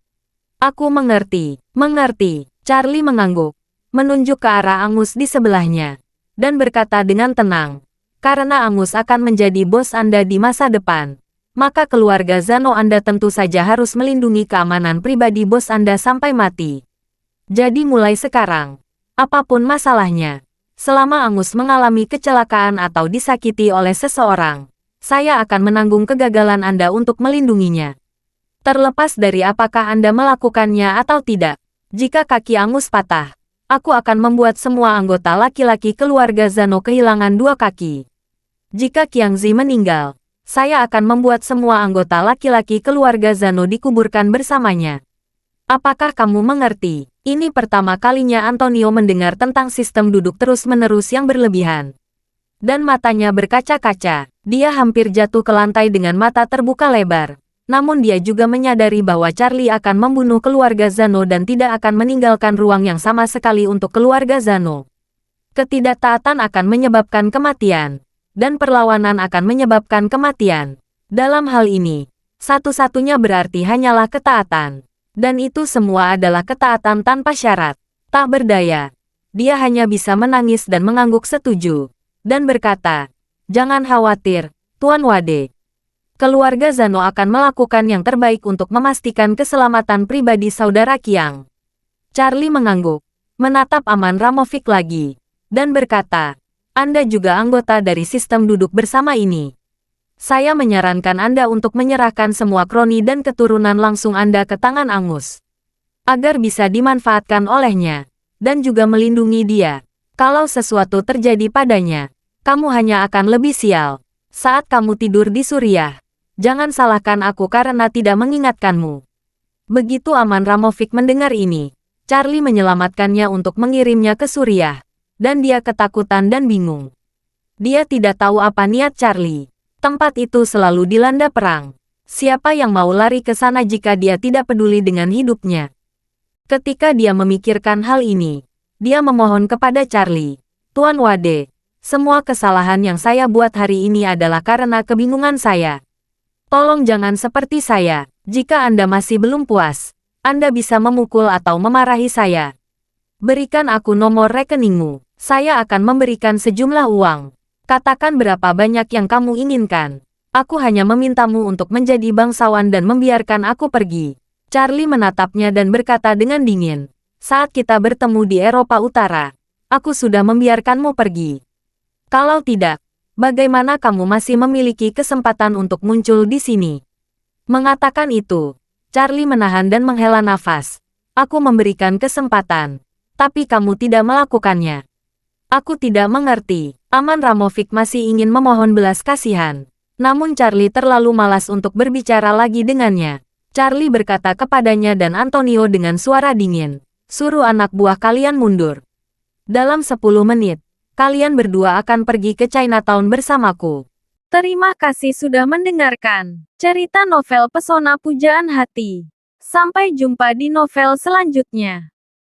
Aku mengerti. Mengerti. Charlie mengangguk, menunjuk ke arah Angus di sebelahnya, dan berkata dengan tenang. Karena Angus akan menjadi bos Anda di masa depan, maka keluarga Zano Anda tentu saja harus melindungi keamanan pribadi bos Anda sampai mati. Jadi mulai sekarang, apapun masalahnya, selama Angus mengalami kecelakaan atau disakiti oleh seseorang, saya akan menanggung kegagalan Anda untuk melindunginya. Terlepas dari apakah Anda melakukannya atau tidak, jika kaki Angus patah, aku akan membuat semua anggota laki-laki keluarga Zano kehilangan 2 kaki. Jika Qiangzi meninggal, saya akan membuat semua anggota laki-laki keluarga Zano dikuburkan bersamanya. Apakah kamu mengerti? Ini pertama kalinya Antonio mendengar tentang sistem duduk terus-menerus yang berlebihan. Dan matanya berkaca-kaca. Dia hampir jatuh ke lantai dengan mata terbuka lebar. Namun dia juga menyadari bahwa Charlie akan membunuh keluarga Zano dan tidak akan meninggalkan ruang yang sama sekali untuk keluarga Zano. Ketidaktaatan akan menyebabkan kematian, dan perlawanan akan menyebabkan kematian. Dalam hal ini, satu-satunya berarti hanyalah ketaatan. Dan itu semua adalah ketaatan tanpa syarat. Tak berdaya. Dia hanya bisa menangis dan mengangguk setuju. Dan berkata, "Jangan khawatir, Tuan Wade. Keluarga Zano akan melakukan yang terbaik untuk memastikan keselamatan pribadi saudara Qiang." Charlie mengangguk, menatap Aman Ramovic lagi, dan berkata, "Anda juga anggota dari sistem duduk bersama ini. Saya menyarankan Anda untuk menyerahkan semua kroni dan keturunan langsung Anda ke tangan Angus, agar bisa dimanfaatkan olehnya, dan juga melindungi dia. Kalau sesuatu terjadi padanya, kamu hanya akan lebih sial. Saat kamu tidur di Suriah, jangan salahkan aku karena tidak mengingatkanmu." Begitu Aman Ramovic mendengar ini, Charlie menyelamatkannya untuk mengirimnya ke Suriah, dan dia ketakutan dan bingung. Dia tidak tahu apa niat Charlie. Tempat itu selalu dilanda perang. Siapa yang mau lari ke sana jika dia tidak peduli dengan hidupnya? Ketika dia memikirkan hal ini, dia memohon kepada Charlie, "Tuan Wade, semua kesalahan yang saya buat hari ini adalah karena kebingungan saya. Tolong jangan seperti saya. Jika Anda masih belum puas, Anda bisa memukul atau memarahi saya. Berikan aku nomor rekeningmu. Saya akan memberikan sejumlah uang. Katakan berapa banyak yang kamu inginkan. Aku hanya memintamu untuk menjadi bangsawan dan membiarkan aku pergi." Charlie menatapnya dan berkata dengan dingin, "Saat kita bertemu di Eropa Utara, aku sudah membiarkanmu pergi. Kalau tidak, bagaimana kamu masih memiliki kesempatan untuk muncul di sini?" Mengatakan itu, Charlie menahan dan menghela nafas. "Aku memberikan kesempatan, tapi kamu tidak melakukannya. Aku tidak mengerti." Aman Ramovic masih ingin memohon belas kasihan. Namun Charlie terlalu malas untuk berbicara lagi dengannya. Charlie berkata kepadanya dan Antonio dengan suara dingin, "Suruh anak buah kalian mundur. Dalam 10 menit, kalian berdua akan pergi ke Chinatown bersamaku." Terima kasih sudah mendengarkan cerita novel Pesona Pujaan Hati. Sampai jumpa di novel selanjutnya.